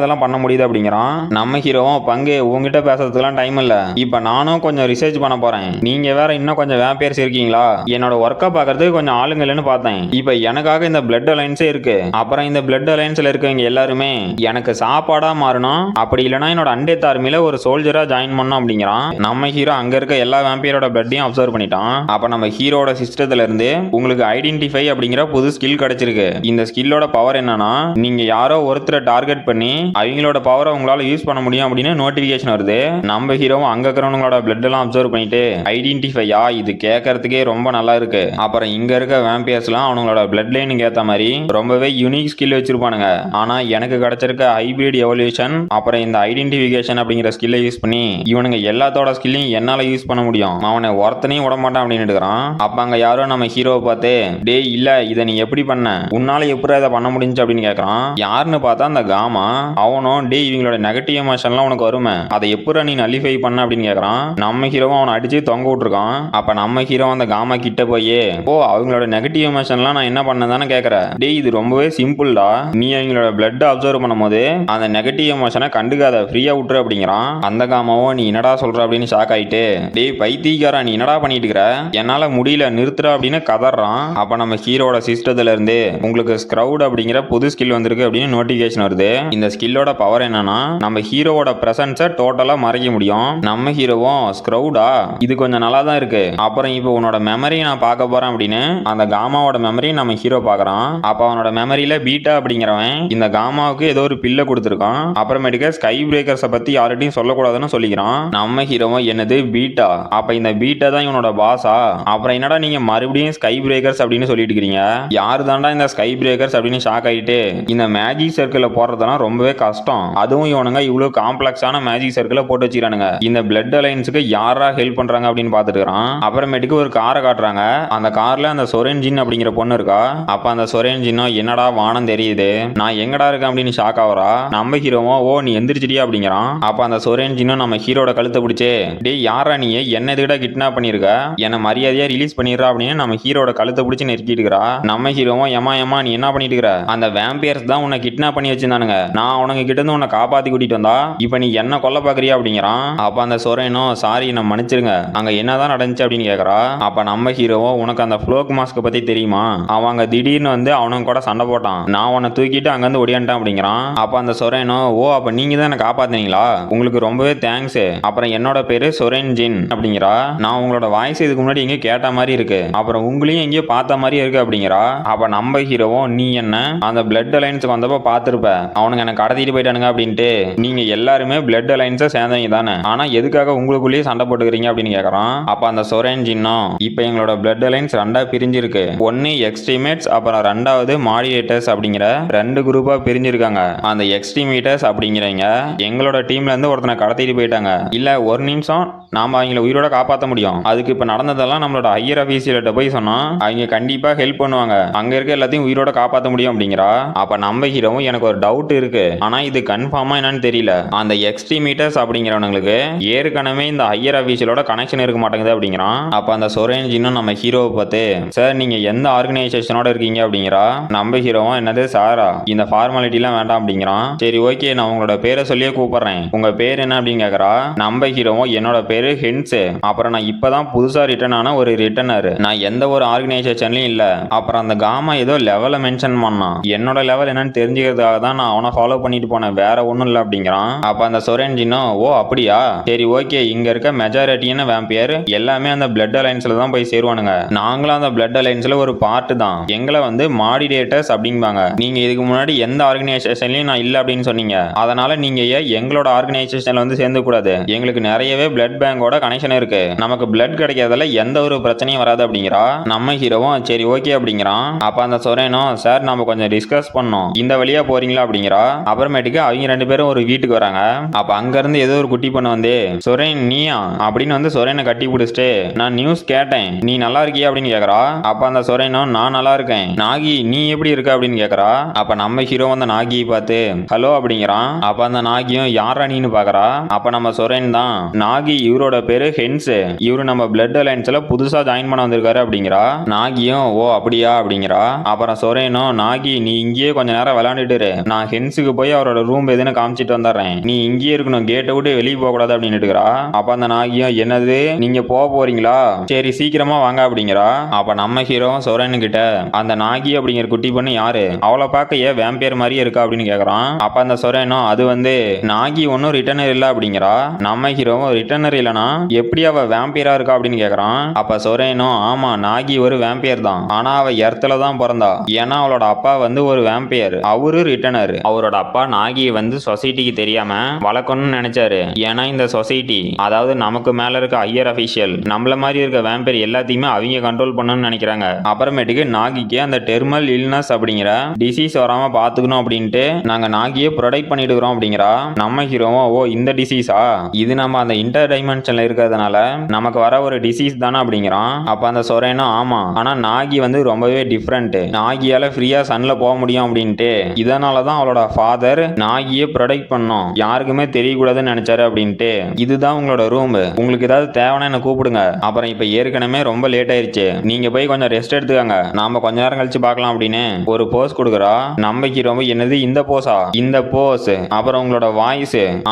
இதெல்லாம் பண்ண முடியுது அப்படிங்கிறான். நம்ம ஹீரோவும் பங்கு உங்ககிட்ட பேசுறதுக்குலாம் டைம் இல்ல, இப்ப நானும் கொஞ்சம் ரிசர்ச் பண்ண போறேன், நீங்க வேற இன்னும் கொஞ்சம் வேம்பையர்ஸ் இருக்கீங்களா, என்னோட ஒர்க்கை பாக்குறதுக்கு கொஞ்சம் ஆளுங்க இல்லைன்னு பார்த்தேன், இப்ப எனக்காக இந்த பிளட் அலைன்ஸே இருக்கு, அப்புறம் இந்த பிளட் அலைன்ஸ்ல இருக்கவங்க எல்லாருமே எனக்கு சாப்பாடா மாறணும், அப்படி இல்லைன்னா என்னோட அண்டேத் ஆர்மில ஒரு சோல்ஜரா ஜாயின் பண்ணணும் அப்படிங்கிறான். நம்ம ஹீரோ அங்க இருக்க எல்லா வேம்பையரோட பிளட்டையும் அப்சர்வ் பண்ணிட்டான். அப்ப நம்ம ஹீரோட சிஸ்டத்துல இருந்து உங்களுக்கு ஐடென்டிஃபை அப்படிங்கிற புது ஸ்கில் கிடைச்சிருக்கு. இந்த ஸ்கில்லோட பவர் என்னன்னா நீங்க யாரோ ஒருத்தரை டார்கெட் பண்ணி அவங்களோட பவரை உங்களால யூஸ் பண்ண முடியும் அப்படின்னு நோட்டிபிகேஷன் வருது. நம்ம ஹீரோவும் அங்க இருக்கிறவங்களோட பிளட் எல்லாம் அப்சர்வ் பண்ணிட்டு ஐடென்டிஃபையா இது கேட்கறதுக்கே ரொம்ப நல்லா இருக்கு, அப்புறம் இங்க இருக்க வேம்பியர்ஸ்லாம் அவங்களோட பிளட் லைனுக்கு ஏத்த மாதிரி ரொம்பவே யூனிக் ஸ்கில் வச்சிருப்பானுங்க, ஆனா எனக்கு கிடைச்சிருக்க ஹைபிரிட் எவல்யூஷன் அப்புறம் இந்த ஐடென்டிஃபிகேஷன் அப்படிங்கிற ஸ்கில்லை யூஸ் பண்ணி இவனுங்க எல்லாத்தோட ஸ்கில்லையும் என்னால யூஸ் பண்ண முடியும், அவனை ஒருத்தனையும் விட மாட்டான் அப்படின்னு எடுக்கிறான். அப்ப அங்க யாரோ நம்ம ஹீரோவை பார்த்து டேய் இல்ல இதை நீ எப்படி பண்ண, உன்னால எப்படி இதை பண்ண முடிஞ்சு அப்படின்னு கேட்கறான். யாருன்னு பார்த்தா அந்த காமா. அவனும் டேய் இவங்களோட நெகட்டிவ் எமோஷன்லாம் உனக்கு வருமே அதை எப்படி நீ நல்லிஃபை பண்ண அப்படின்னு கேட்கறான். நம்ம ஹீரோவும் அவனை அடிச்சு தொங்க விட்டுருக்கான். அப்ப நம்ம ஹீரோ அந்த காமா கிட்ட போய் ஓ அவங்களோட நெகட்டிவ் எமோஷன்லாம் நான் என்ன பண்ணதானே கேட்கறேன், டேய் இது ரொம்பவே சிம்பிள்டா, நீ அவங்களோட பிளட் அப்சர்வ் பண்ணும்போது அந்த நெகட்டிவ் எமோஷனை கண்டுக்காத ஃப்ரீயா விட்டுரு அப்படிங்கிறான். அந்த காமாவோ நீ என்னடா சொல்ற அப்படின்னு ஷாக் ஆயிட்டு டேய் பைத்தியக்காரா நீ என்னடா பண்ணிட்டு இருக்கிற, என்னால முடியல நிறுத்துற அப்படின்னு கதறான். அப்ப நம்ம ஹீரோட சிஸ்டத்துல இருந்து உங்களுக்கு ஸ்க்ரவுட் அப்படிங்கிற புது ஸ்கில் வந்திருக்கு அப்படின்னு நோட்டிபிகேஷன் வருது. இந்த ஸ்கில்லோட பவர் என்னன்னா நம்ம ஹீரோவோட பிரசன்ஸை டோட்டலா மறைக்க முடியும். நம்ம ஹீரோவும் ஸ்க்ரவுடா இது கொஞ்சம் நல்லா தான் இருக்கு, அப்புறம் இப்போ உன்னோட மெமரி நான் பார்க்க போறேன் அப்படின்னு அந்த காமாவோட மெமரி நம்ம ஹீரோ பார்க்கறான். அப்ப அவனோட மெமரியில பீட்டா அப்படிங்கிறவன் இந்த காமாவுக்கு ஏதோ ஒரு பில்லை கொடுத்துருக்கான். அப்புறமேட்டுக்க ஸ்கை பிரேக்கர்ஸை பத்தி யார்கிட்டையும் சொல்லக்கூடாதுன்னு சொல்லிக்கிறான். நம்ம ஹீரோவும் என்னது பீட்டா, அப்ப இந்த பீட்டா தான் இவனோட பாஸா, அப்புறம் என்னடா நீங்க மறுபடியும் ஸ்கை பிரேக்கர்ஸ் அப்படின்னு சொல்லிட்டு இருக்கீங்க, யாரு தாண்டா இந்த ஸ்கை பிரேக்கர்ஸ் அப்படின்னு ஷாக் ஆயிட்டு இந்த மேஜிக் சர்க்கிள் போறதெல்லாம் ரொம்பவே கஷ்டம், அதுவும் இவனுங்க இவ்வளவு காம்ப்ளெக்ஸான மேஜிக் சர்க்கிளை போட்டு வச்சிருக்கானுங்க, இந்த பிளட் அலைன்ஸுக்கு யாரா ஹெல்ப் பண்றாங்க அப்படின்னு பார்த்துட்டு இருக்கான். அப்புறமேட்டுக்கு ஒரு காரை காட்டுறாங்க. அந்த கார்ல அந்த சொரேன்ஜின் அப்படிங்கிற பொண்ணு இருக்கா. அப்ப அந்த சொரேன்ஜினோ என்னடா வானம் தெரியுது நான் எங்கடா இருக்கேன் அப்படின்னு ஷாக் ஆகுறா. நம்ம ஹீரோவும் ஓ நீ எந்திரிச்சிட்டியா அப்படிங்கிறான். அப்ப அந்த சொரேன்ஜினும் நம்ம ஹீரோட கழுத்தை பிடிச்சு டேய் யாரா நீ என்ன இதுக்கிட்ட கிட்னாப் பண்ணிருக்க, என்ன மரியாதையா ரிலீஸ் பண்ணிடுறா அப்படின்னு நம்ம ஹீரோட கழுத்தை பிடிச்சி நெருக்கிட்டு இருக்கிறா. நம்ம ஹீரோவும் ஏமா நீ என்ன பண்ணிட்டு இருக்கிற, அந்த வேம்பியர்ஸ் தான் உன்னை கிட்னாப் பண்ணி வச்சிருந்தானுங்க, நான் உனக்கு கிட்ட இருந்து உன்னை காப்பாத்தி கூட்டிட்டு வந்தா இப்ப நீ என்ன கொல்ல பாக்குறியா அப்படிங்கிறான். அப்ப அந்த சொரேனும் சாரி நம்ம மன்னிச்சிருங்க அங்க என்னதான் நடந்துச்சு அப்படின்னு கேக்குறா. அப்ப நம்ம ஹீரோவும் உனக்கு அந்த ஃப்ளோக் மாஸ்க் பத்தி தெரியுமா, அவங்க திடீர்னு வந்து அவனுங்க கூட சண்டை போட்டான், நான் உன்னை தூக்கிட்டு அங்க இருந்து ஒடியான்ட்டான் அப்படிங்கிறான். அப்ப அந்த சொரேனும் ஓ அப்ப நீங்க தான் என்ன காப்பாத்தினீங்களா, உங்களுக்கு ரொம்பவே தேங்க்ஸ், அப்புறம் என்னோட பேரு சொரேன்ஜின் அப்படிங்கிறா. நான் உங்களோட வாய்ஸ் இதுக்கு முன்னாடி எங்கேயோ கேட்ட மாதிரி இருக்கு, அப்புறம் உங்களையும் எங்கேயோ பார்த்த மாதிரி இருக்கு அப்படிங்கிறா. அப்ப நம்ம ஹீரோவும் நீ என்ன அந்த பிளட் அலைன்ஸுக்கு வந்தப்ப பார்த்திருப்ப அவனுங்க எனக்கு கடத்திட்டு போயிட்டானுங்க அப்படின்ட்டு, நீங்க எல்லாருமே பிளட் அலைன்ஸை சேர்ந்தவங்க தானே, ஆனா எதுக்காக உங்களுக்குள்ளேயே சண்டை போட்டுக்கிறீங்க அப்படின்னு கேட்கறான். அப்ப அந்த சொரேன்ஜின்னும் இப்ப எங்களோட பிளட் அலைன்ஸ் ரெண்டா பிரிஞ்சிருக்கு, ஒன்னு எக்ஸ்ட்ரீமேட்ஸ் அப்புறம் ரெண்டாவது மாடியேட்டர்ஸ் அப்படிங்கிற ரெண்டு குரூப்பா பிரிஞ்சிருக்காங்க, அந்த எக்ஸ்ட்ரீமேட்டர்ஸ் அப்படிங்கிறவங்க எங்களோட டீம்ல இருந்து ஒருத்தனை கடத்திட்டு போயிட்டாங்க, இல்ல ஒரு நிமிஷம் நாம அவங்கள உயிரோட காப்பாற்ற முடியும், அதுக்கு இப்ப நடந்ததெல்லாம் நம்மளோட ஹையர் அஃபீஷியல்கிட்ட போய் சொன்னா அவங்க கண்டிப்பா ஹெல்ப் பண்ணுவாங்க, அங்க இருக்க எல்லாத்தையும் உயிரோட காப்பாற்ற முடியும் அப்படிங்கிறா. அப்ப நம்ம ஹீரோவும் எனக்கு ஒரு டவுட் இருக்கு, ஆனா இது கன்ஃபார்மா என்னன்னு தெரியல, அந்த எக்ஸ்ட்ரீமீட்டர்ஸ் அப்படிங்கிறவங்களுக்கு ஏற்கனவே இந்த ஹையர் அஃபீஷியலோட கனெக்ஷன் இருக்க மாட்டேங்குது அப்படிங்கிறான். அப்ப அந்த சொரேன்ஜினும் நம்ம ஹீரோவை பார்த்து சார் நீங்க எந்த ஆர்கனைசேஷனோட இருக்கீங்க அப்படிங்கிறா. நம்ம ஹீரோவும் என்னது சாரா இந்த ஃபார்மாலிட்டி எல்லாம் வேண்டாம் அப்படிங்கிறான். சரி ஓகே நான் உங்களோட பேரை சொல்லியே கூப்பிடுறேன், உங்க பேர் என்ன அப்படின்னு கேக்குறா. நம்ம ஹீரோவும் என்னோட பேரு ஹென்ஸ், அப்புறம் நான் இப்பதான் புதுசா ரிட்டர்ன் ஆன ஒரு ரிட்டர்னர், நான் எந்த ஒரு ஆர்கனைசேஷன்லயும் இல்ல, அப்புறம் அந்த காமா ஏதோ லெவலை மென்ஷன் பண்ணான், என்னோட லெவல் என்னன்னு தெரிஞ்சுக்கிறதுக்காக தான் நான் அவனை ஃபாலோ பண்ணிட்டு போனேன், வேற ஒண்ணும் இல்லை அப்படிங்கிறான். அப்ப அந்த சொரேன்ஜினும் ஓ அப்படியா சரி ஓகே இங்க இருக்க மெஜாரிட்டியான வேம்பியர் எல்லாமே அந்த பிளட் அலைன்ஸ்ல தான் போய் சேருவானுங்க, நாங்களும் அந்த பிளட் அலைன்ஸ்ல ஒரு பார்ட் தான், எங்களை வந்து மாடிடேட்டர்ஸ் அப்படிம்பாங்க, நீங்க இதுக்கு முன்னாடி எந்த ஆர்கனைசேஷன்லயும் நான் இல்ல அப்படின்னு சொன்னீங்க, அதனால நீங்க எங்களோட ஆர்கனைசேஷன்ல வந்து சேர்ந்து கூடாது, எங்களுக்கு நிறையவே பிளட் பேங்கோட கனெக்ஷன் இருக்கு, நமக்கு பிளட் கிடைக்கிறதுல எந்த ஒரு பிரச்சனையும் வராது அப்படிங்கிறா. நம்ம ஹீரோவும் சரி ஓகே அப்படிங்கிறான். அப்ப அந்த சொரேனும் சார் நம்ம கொஞ்சம் டிஸ்கஸ் பண்ணோம், இந்த வழியா போறீங்களா அப்படிங்கிறா. அப்புறமேட்டுக்கு அவங்க ரெண்டு பேரும் ஒரு வீட்டுக்கு வராங்க. அப்ப அங்க இருந்து ஏதோ ஒரு குட்டி பொண்ணு வந்து சொரேன் நீயா அப்படின்னு வந்து சொரேனை கட்டி பிடிச்சிட்டு நான் நியூஸ் கேட்டேன் நீ நல்லா இருக்கியா அப்படின்னு கேக்குறா. அப்ப அந்த சொரேனும் நான் நல்லா இருக்கேன், நாகி நீ எப்படி இருக்க அப்படின்னு கேக்குறா. அப்ப நம்ம ஹீரோ அந்த நாகியை பார்த்து ஹலோ அப்படிங்கிறான். அப்ப அந்த நாகியும் யாரா நீன்னு பாக்குறா. அப்ப நம்ம சொரேன் தான் நாகி, இவரோட பேரு ஹென்ஸ், இவரு நம்ம பிளட் அலைன்ஸ்ல புதுசா ஜாயின் பண்ண வந்திருக்காரு அப்படிங்கிறா. நாகியும் ஓ அப்படியா அப்படின்னு அப்படிங்கிறா. அப்புறம் சொரேனும் நாகி நீ இங்கேயே கொஞ்ச நேரம் விளையாண்டுட்டு இரு. நான் ஹென்ஸுக்கு போய் அவரோட ரூம் எதுன்னு காமிச்சிட்டு வந்துடுறேன். நீ இங்கேயே இருக்கணும், கேட்டை விட்டு வெளியே போக கூடாது அப்படின்னு இருக்கிறா. அப்ப அந்த நாகியும் என்னது நீங்க போக போறீங்களா, சரி சீக்கிரமா வாங்க அப்படிங்கிறா. அப்ப நம்ம ஹீரோ சொரேனு கிட்ட அந்த நாகி அப்படிங்கிற குட்டி பொண்ணு யாரு, அவளை பார்க்க ஏன் வேம்பியர் மாதிரியே இருக்கா அப்படின்னு கேக்குறான். அப்ப அந்த சொரேனும் அது வந்து நாகி ஒன்னும் ரிட்டர்னர் இல்ல அப்படிங்கிறா. நம்ம ஹீரோ ரிட்டர்னர் இல்லனா எப்படி அவ வேம்பியரா இருக்கா அப்படின்னு கேக்குறான். அப்ப சொரேனும் ஆமா நாகி ஒரு வேம்பியர் தான், ஆனா அவ எர்த்துல தான் பிறந்தா. ஏன்னா அவளோட அப்பா வந்து ஒரு வேம்பியர், அவரு ரிட்டர்னர். அவரோட அப்பா நாகியை வந்து சொசைட்டிக்கு தெரியாம வளர்க்கணும்னு நினைச்சாரு. ஏன்னா இந்த சொசைட்டி அதாவது நமக்கு மேல இருக்க ஹையர் அபிஷியல் நம்மள மாதிரி இருக்க வேம்பியர் எல்லாத்தையுமே அவங்க கண்ட்ரோல் பண்ணணும்னு நினைக்கிறாங்க. அப்புறமேட்டுக்கு நாகிக்கு அந்த டெர்மல் இல்னஸ் அப்படிங்கிற டிசீஸ் வராம பாத்துக்கணும் அப்படின்ட்டு நாங்க நாகியை ப்ரொடெக்ட் பண்ணிட்டு இருக்கிறோம் அப்படிங்கிறா. நம்ம ஹீரோவும் ஓ இந்த டிசீஸா, இது நம்ம அந்த இன்டர் டைமென்ஷன்ல இருக்கிறதுனால நமக்கு வர ஒரு டிசீஸ் தானே அப்படிங்கிறான். அப்ப அந்த சொரேனும் ஆமா, ஆனா நாகி வந்து ரொம்பவே டிஃப்ரெண்ட், நாகியால ஃப்ரீயா சன்ல போக முடியும் அப்படின்ட்டு இதனாலதான் அவளோட ஃபாதர் நாகியை ப்ரொடெக்ட் பண்ணும், யாருக்குமே தெரியக்கூடாதுன்னு நினைச்சாரு அப்படின்ட்டு. இதுதான் உங்களோட ரூம், உங்களுக்கு ஏதாவது தேவைன்னா என்ன கூப்பிடுங்க. அப்புறம் இப்ப ஏற்கனவே ரொம்ப லேட் ஆயிருச்சு, நீங்க போய் கொஞ்சம் ரெஸ்ட் எடுத்துக்கங்க, நாம கொஞ்ச நேரம் கழிச்சு பார்க்கலாம் அப்படின்னு ஒரு போஸ் கொடுக்குறா. நம்ம ஹீரோ என்னது இந்த போஸா, இந்த போஸ் அப்புறம் உங்களோட வாய்ஸ்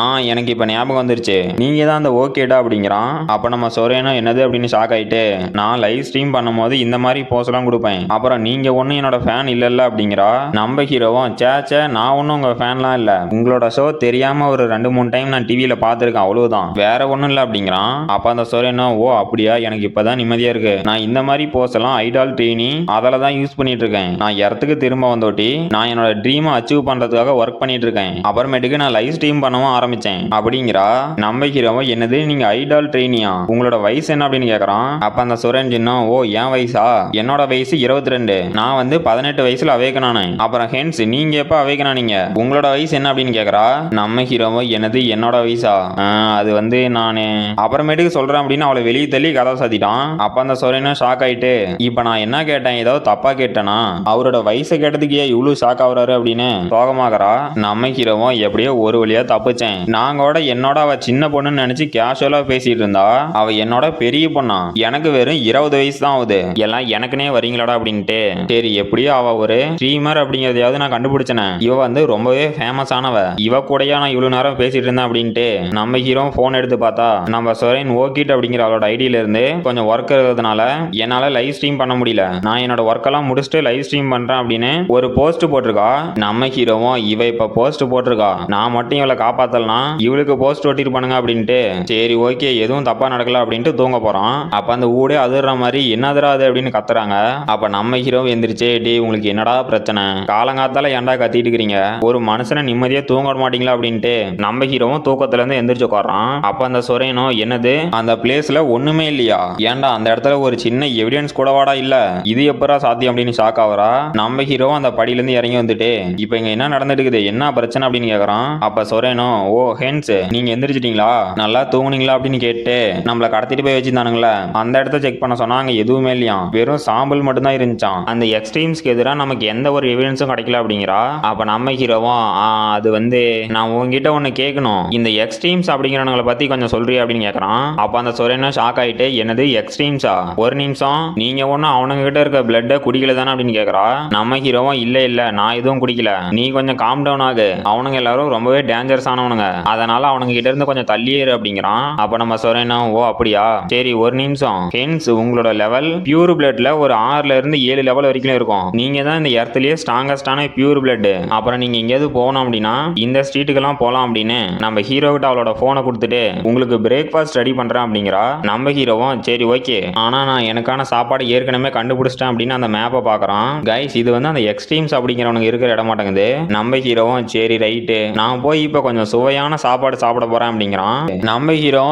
எனக்கு இப்ப ஞாபகம் வந்துருச்சு, நீங்க தான் அந்த ஓகேடா அப்படிங்கிறான். அப்ப நம்ம சொரேனோ என்னது அப்படின்னு ஷாக் ஆயிட்டு நான் லைவ் ஸ்ட்ரீம் பண்ணும்போது இந்த மாதிரி போஸ் எல்லாம் கொடுப்பேன், அப்புறம் நீங்க ஒன்னும் என்னோட ஃபேன் இல்ல அப்படிங்கிறா. நம்ம ஹீரோவும் சேச்சே நான் ஒன்னும் உங்க ஃபேன்லாம் இல்ல, உங்களோட ஷோ தெரியாம ஒரு 2-3 டைம் நான் டிவியில பாத்துருக்கேன் அவ்வளவுதான், வேற ஒண்ணும் இல்ல அப்படிங்கிறான். அப்ப அந்த சொரேனோ ஓ அப்படியா, எனக்கு இப்பதான் நிம்மதியா இருக்கு, நான் இந்த மாதிரி போஸ் எல்லாம் ஐடால் ட்ரெயினி அதில தான் யூஸ் பண்ணிட்டு இருக்கேன், நான் இடத்துக்கு திரும்ப வந்தோட்டி நான் என்னோட ட்ரீமை அச்சீவ் பண்றதுக்காக ஒர்க் பண்ணிட்டு இருக்கேன், அப்புறமேட்டுக்கு நான் லைவ் ஸ்ட்ரீம் பண்ணவும் ஆரம்பிச்சேன் அப்படிங்கிறா. நம்ம ஹீரோவோ என்னது நீங்க ஐடால் ட்ரெயினியா, உங்களோட வயசு என்ன அப்படின்னு கேக்குறான். அப்ப அந்த சுரேன் சின்னம் ஓ என் வயசா, என்னோட வயசு 22, நான் வந்து 18 வயசுல அவேக்கனானேன். அப்புறம் ஹென்ஸ் நீங்க எப்ப அவேக்கனானீங்க, உங்களோட வயசு என்ன அப்படின்னு கேக்குறா. நம்ம ஹீரோவோ என்னது என்னோட வயசா, அது வந்து நானு அப்புறமேட்டுக்கு சொல்றேன் அப்படின்னு அவளை வெளியே தள்ளி கதை சாத்திட்டான். அப்ப அந்த சொரேனும் ஷாக் ஆயிட்டு இப்ப நான் என்ன கேட்டேன், ஏதாவது தப்பா கேட்டேனா, அவரோட வயசை கேட்டதுக்கு ஏன் இவ்வளவு ஷாக் ஆகுறாரு அப்படின்னு சோகமாகறா. நம்ம ஹீரோவும் எப்படியோ ஒரு வழியா தப்பிச்சேன், நாங்களோட என்னோட அவ சின்ன பொண்ணுன்னு நினைச்சு கேஷுவலா பேசிட்டு இருந்தா, அவ என்னோட பெரிய பொண்ணா, எனக்கு வெறும் 20 வயசு தான் ஆகுது, எல்லாம் எனக்குனே வரீங்களாடா அப்படின்ட்டு. சரி எப்படியோ அவ ஒரு ஸ்ட்ரீமர் அப்படிங்கறதையாவது நான் கண்டுபிடிச்சேன், இவ வந்து ரொம்பவே ஃபேமஸ் ஆனவ, இவ கூடயா நான் இவ்வளவு நேரம் பேசிட்டு இருந்தேன் அப்படின்ட்டு நம்ம ஹீரோ போன் எடுத்து பார்த்தா நம்ம சொரேன் ஓகிட் அப்படிங்கிற அவளோட ஐடியில இருந்து கொஞ்சம் ஒர்க் இருக்கிறதுனால என்னால லைவ் ஸ்ட்ரீம் பண்ண முடியல, நான் என்னோட ஒர்க் எல்லாம் முடிச்சுட்டு லைவ் ஸ்ட்ரீம் பண்றேன் அப்படின்னு ஒரு போஸ்ட் போட்டிருக்கா. நம்ம ஹீரோவும் இவ இப்ப போஸ்ட் போட்டிருக்கா, நான் மட்டும் இவளை காப்பாத்தலாம், இவளுக்கு போஸ்ட் ஒட்டிட்டு பண்ணுங்க அப்படின்ட்டு சரி ஓகே எதுவும் தப்பா நடக்கல அப்படின்ட்டு தூங்க போறான். அப்ப அந்த ஊடே அதிர்ற மாதிரி என்னதுரா அது அப்படின்னு கத்துறாங்க. அப்ப நம்ம ஹீரோ எந்திரிச்சே டே உங்களுக்கு என்னடா பிரச்சனை, காலங்காத்தால ஏன்டா கத்திட்டு இருக்கிறீங்க, ஒரு மனுஷனை நிம்மதியா தூங்க மாட்டீங்களா அப்படின்ட்டு நம்ம ஹீரோவும் தூக்கத்துல இருந்து எந்திரிச்சு உட்காரான். அப்ப அந்த சொரேனோ என்னது அந்த பிளேஸ்ல ஒண்ணுமே இல்லையா, ஏன்டா அந்த இடத்துல ஒரு சின்ன எவிடன்ஸ் கூடவாடா இல்ல, இது எப்பரா சாத்தியம் அப்படின்னு ஷாக் ஆவரா. நம்ம ஹீரோ அந்த படியில இருந்து இறங்கி வந்துட்டு இப்ப இங்க என்ன நடந்துட்டு இருக்குது, என்ன பிரச்சனை அப்படின்னு கேக்குறான். அப்ப சொரேனோ ஓ ஹென்ஸ் நீங்க எந்திரிச்சிட்டீங்களா, நல்லா தூங்குனீங்களா அப்படின்னு கேட்டு நம்மள கடத்திட்டு போய் வச்சிருந்தானுங்களே அந்த இடத்த செக் பண்ண சொன்னாங்க, எதுவுமே இல்லையா, வெறும் சாம்பல் மட்டும் தான் இருந்துச்சான், அந்த எக்ஸ்ட்ரீம்ஸ்க்கு எதிராக நமக்கு எந்த ஒரு எவிடன்ஸும் கிடைக்கல அப்படிங்கிறா. அப்ப நம்ம ஹீரோவும் அது வந்து நான் உங்ககிட்ட ஒன்னு கேட்கணும், இந்த எக்ஸ்ட்ரீம்ஸ் அப்படிங்கிறவங்களை பத்தி கொஞ்சம் சொல்றியா அப்படின்னு கேக்குறான். அப்ப அந்த சொரேனோ ஷாக் ஆயிட்டு என்னது எக்ஸ்ட்ரீம்ஸா, ஒரு நிமிஷம் நீங்க ஒன்னும் அவனுங்க கிட்ட இருக்க பிளட் குடிக்கல தானே அப்படின்னு கேக்குறா. நம்ம ஹீரோவும் இல்ல நான் எதுவும் குடிக்கல, நீ கொஞ்சம் காம் டவுன் ஆகு, அவனுங்க எல்லாரும் ரொம்பவே டேஞ்சரஸ் ஆனவனுங்க, அதனால அவனுங்க கிட்ட இருந்து கொஞ்சம் தள்ளியேறு அப்படிங்கிறான். அப்ப நம்ம சொரேனோ ஓ அப்படியா, சரி ஒரு நிமிஷம் ஹென்ஸ் உங்களோட லெவல் பியூர் பிளட்ல ஒரு 6ல இருந்து 7 லெவல் வரைக்கும் இருக்கும், நீங்க தான் இந்த எர்த்லயே ஸ்ட்ராங்கஸ்டான பியூர் பிளட், அப்புறம் நீங்க எங்கேயாவது போகணும் அப்படின்னா இந்த ஸ்ட்ரீட்டுக்கெல்லாம் போலாம் அப்படின்னு நம்ம ஹீரோ கிட்ட அவளோட போனை கொடுத்துட்டு உங்களுக்கு பிரேக்ஃபாஸ்ட் ரெடி பண்றேன் அப்படிங்கிறா. நம்ம ஹீரோவும் சரி ஓகே, ஆனா நான் எனக்கான சாப்பாடு ஏற்கனவே கண்டுபிடிச்சிட்டேன் அப்படின்னு அந்த மேப்பை பாக்குறான். கைஸ் இது வந்து அந்த எக்ஸ்ட்ரீம்ஸ் அப்படிங்கிறவனுக்கு இருக்கிற இடம் மாட்டேங்குது. நம்ம ஹீரோவும் சரி ரைட்டு நான் போய் இப்ப கொஞ்சம் சுவையான சாப்பாடு சாப்பிட போறேன் அப்படிங்கிறான். நம்ம ஹீரோ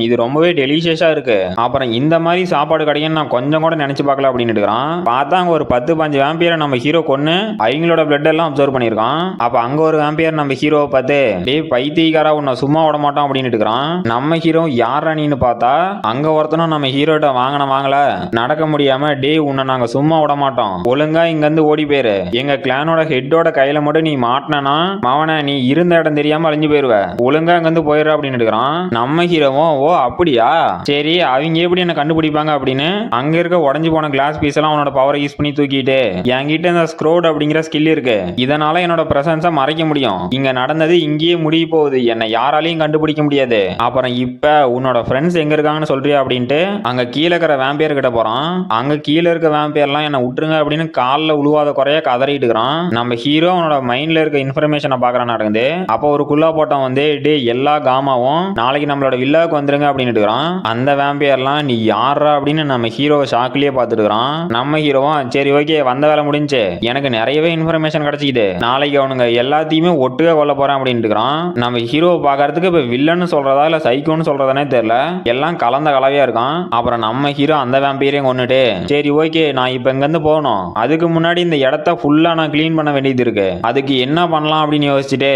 இது ரொம்பவே டெலிஷியஸா இருக்கு, அப்புறம் இந்த மாதிரி சாப்பாடு கிடைக்குன்னு நான் கொஞ்சம் கூட நினைச்சு பார்க்கல அப்படின்னு இருக்கிறான். பார்த்தா அங்க ஒரு 10-15 வேம்பியரை நம்ம ஹீரோ கொன்னு அவங்களோட பிளட் எல்லாம் அப்சர்வ் பண்ணிருக்கான். அப்ப அங்க ஒரு வேம்பியர் நம்ம ஹீரோவை பார்த்து டேய் பைத்தியக்காரா உன்னை சும்மா விட மாட்டோம் அப்படின்னு இருக்கிறான். நம்ம ஹீரோ யாரா நீன்னு பார்த்தா அங்க ஒருத்தனும் நம்ம ஹீரோட்ட வாங்கல நடக்க முடியாம டேய் உன்னை நாங்க சும்மா விட மாட்டோம், ஒழுங்கா இங்க இருந்து ஓடி போயிரு, எங்க கிளானோட ஹெட்டோட கையில மட்டும் நீ மாட்டினா மவனை நீ இருந்த இடம் தெரியாம அழிஞ்சு போயிருவ, ஒழுங்கா இங்க இருந்து போயிரு அப்படின்னு இருக்கிறான். நம்ம ஹீரோவும் ஓ அப்படியா சரி அவங்க எப்படி என்ன கண்டுபிடிப்பாங்க அப்படின்னு அங்க இருக்க உடஞ்சு போன கிளாஸ் பீஸ் எல்லாம் அவனோட பவரை யூஸ் பண்ணி தூக்கிட்டு என்கிட்ட இந்த ஸ்க்ரோட் அப்படிங்கிற ஸ்கில் இருக்கு, இதனால என்னோட பிரசன்ஸை மறைக்க முடியும். இங்க நடந்தது இங்கேயே முடிய போகுது, என்னை யாராலையும் கண்டுபிடிக்க முடியாது. அப்புறம் இப்ப உன்னோட ஃப்ரெண்ட்ஸ் எங்க இருக்காங்கன்னு சொல்றியா அப்படின்ட்டு அங்க கீழே இருக்கிற வேம்பியர் கிட்ட போறான். அங்க கீழே இருக்க வேம்பியர்லாம் என்ன விட்டுருங்க அப்படின்னு காலில் உழுவாத குறைய கதறிட்டு இருக்கிறான். நம்ம ஹீரோ அவனோட மைண்ட்ல இருக்க இன்ஃபர்மேஷனை பாக்குறான் நடக்குது. அப்போ ஒரு குள்ளா போட்டோம் வந்து டே எல்லா காமாவும் நாளைக்கு நம்மளோட வில்லாவுக்கு வந்துருங்க அப்படின்னு இருக்கிறான். அந்த வேம்பியர்லாம் நீ யாரா அப்படின்னு நம்ம ஹீரோ ஷாக்லயே பார்த்துட்டு இருக்கிறான். நம்ம ஹீரோவும் சரி ஓகே வந்த வேலை முடிஞ்சு, எனக்கு நிறையவே இன்ஃபர்மேஷன் கிடைச்சிக்குது, நாளைக்கு அவனுங்க எல்லாத்தையுமே ஒட்டுக்க கொல்ல போறான் அப்படின்னு இருக்கிறான். நம்ம ஹீரோவை பாக்குறதுக்கு இப்ப வில்லன்னு சொல்றதா இல்ல சைக்கோன்னு சொல்றதானே தெரியல, எல்லாம் கலந்த கலவையா இருக்கான். அப்புறம் நம்ம ஹீரோ அந்த வேம்பையரையும் கொண்டுட்டு சரி ஓகே நான் இப்ப இங்க இருந்து போகணும், அதுக்கு முன்னாடி இந்த இடத்த ஃபுல்லா நான் கிளீன் பண்ண வேண்டியது இருக்கு, அதுக்கு என்ன பண்ணலாம் அப்படின்னு யோசிச்சுட்டு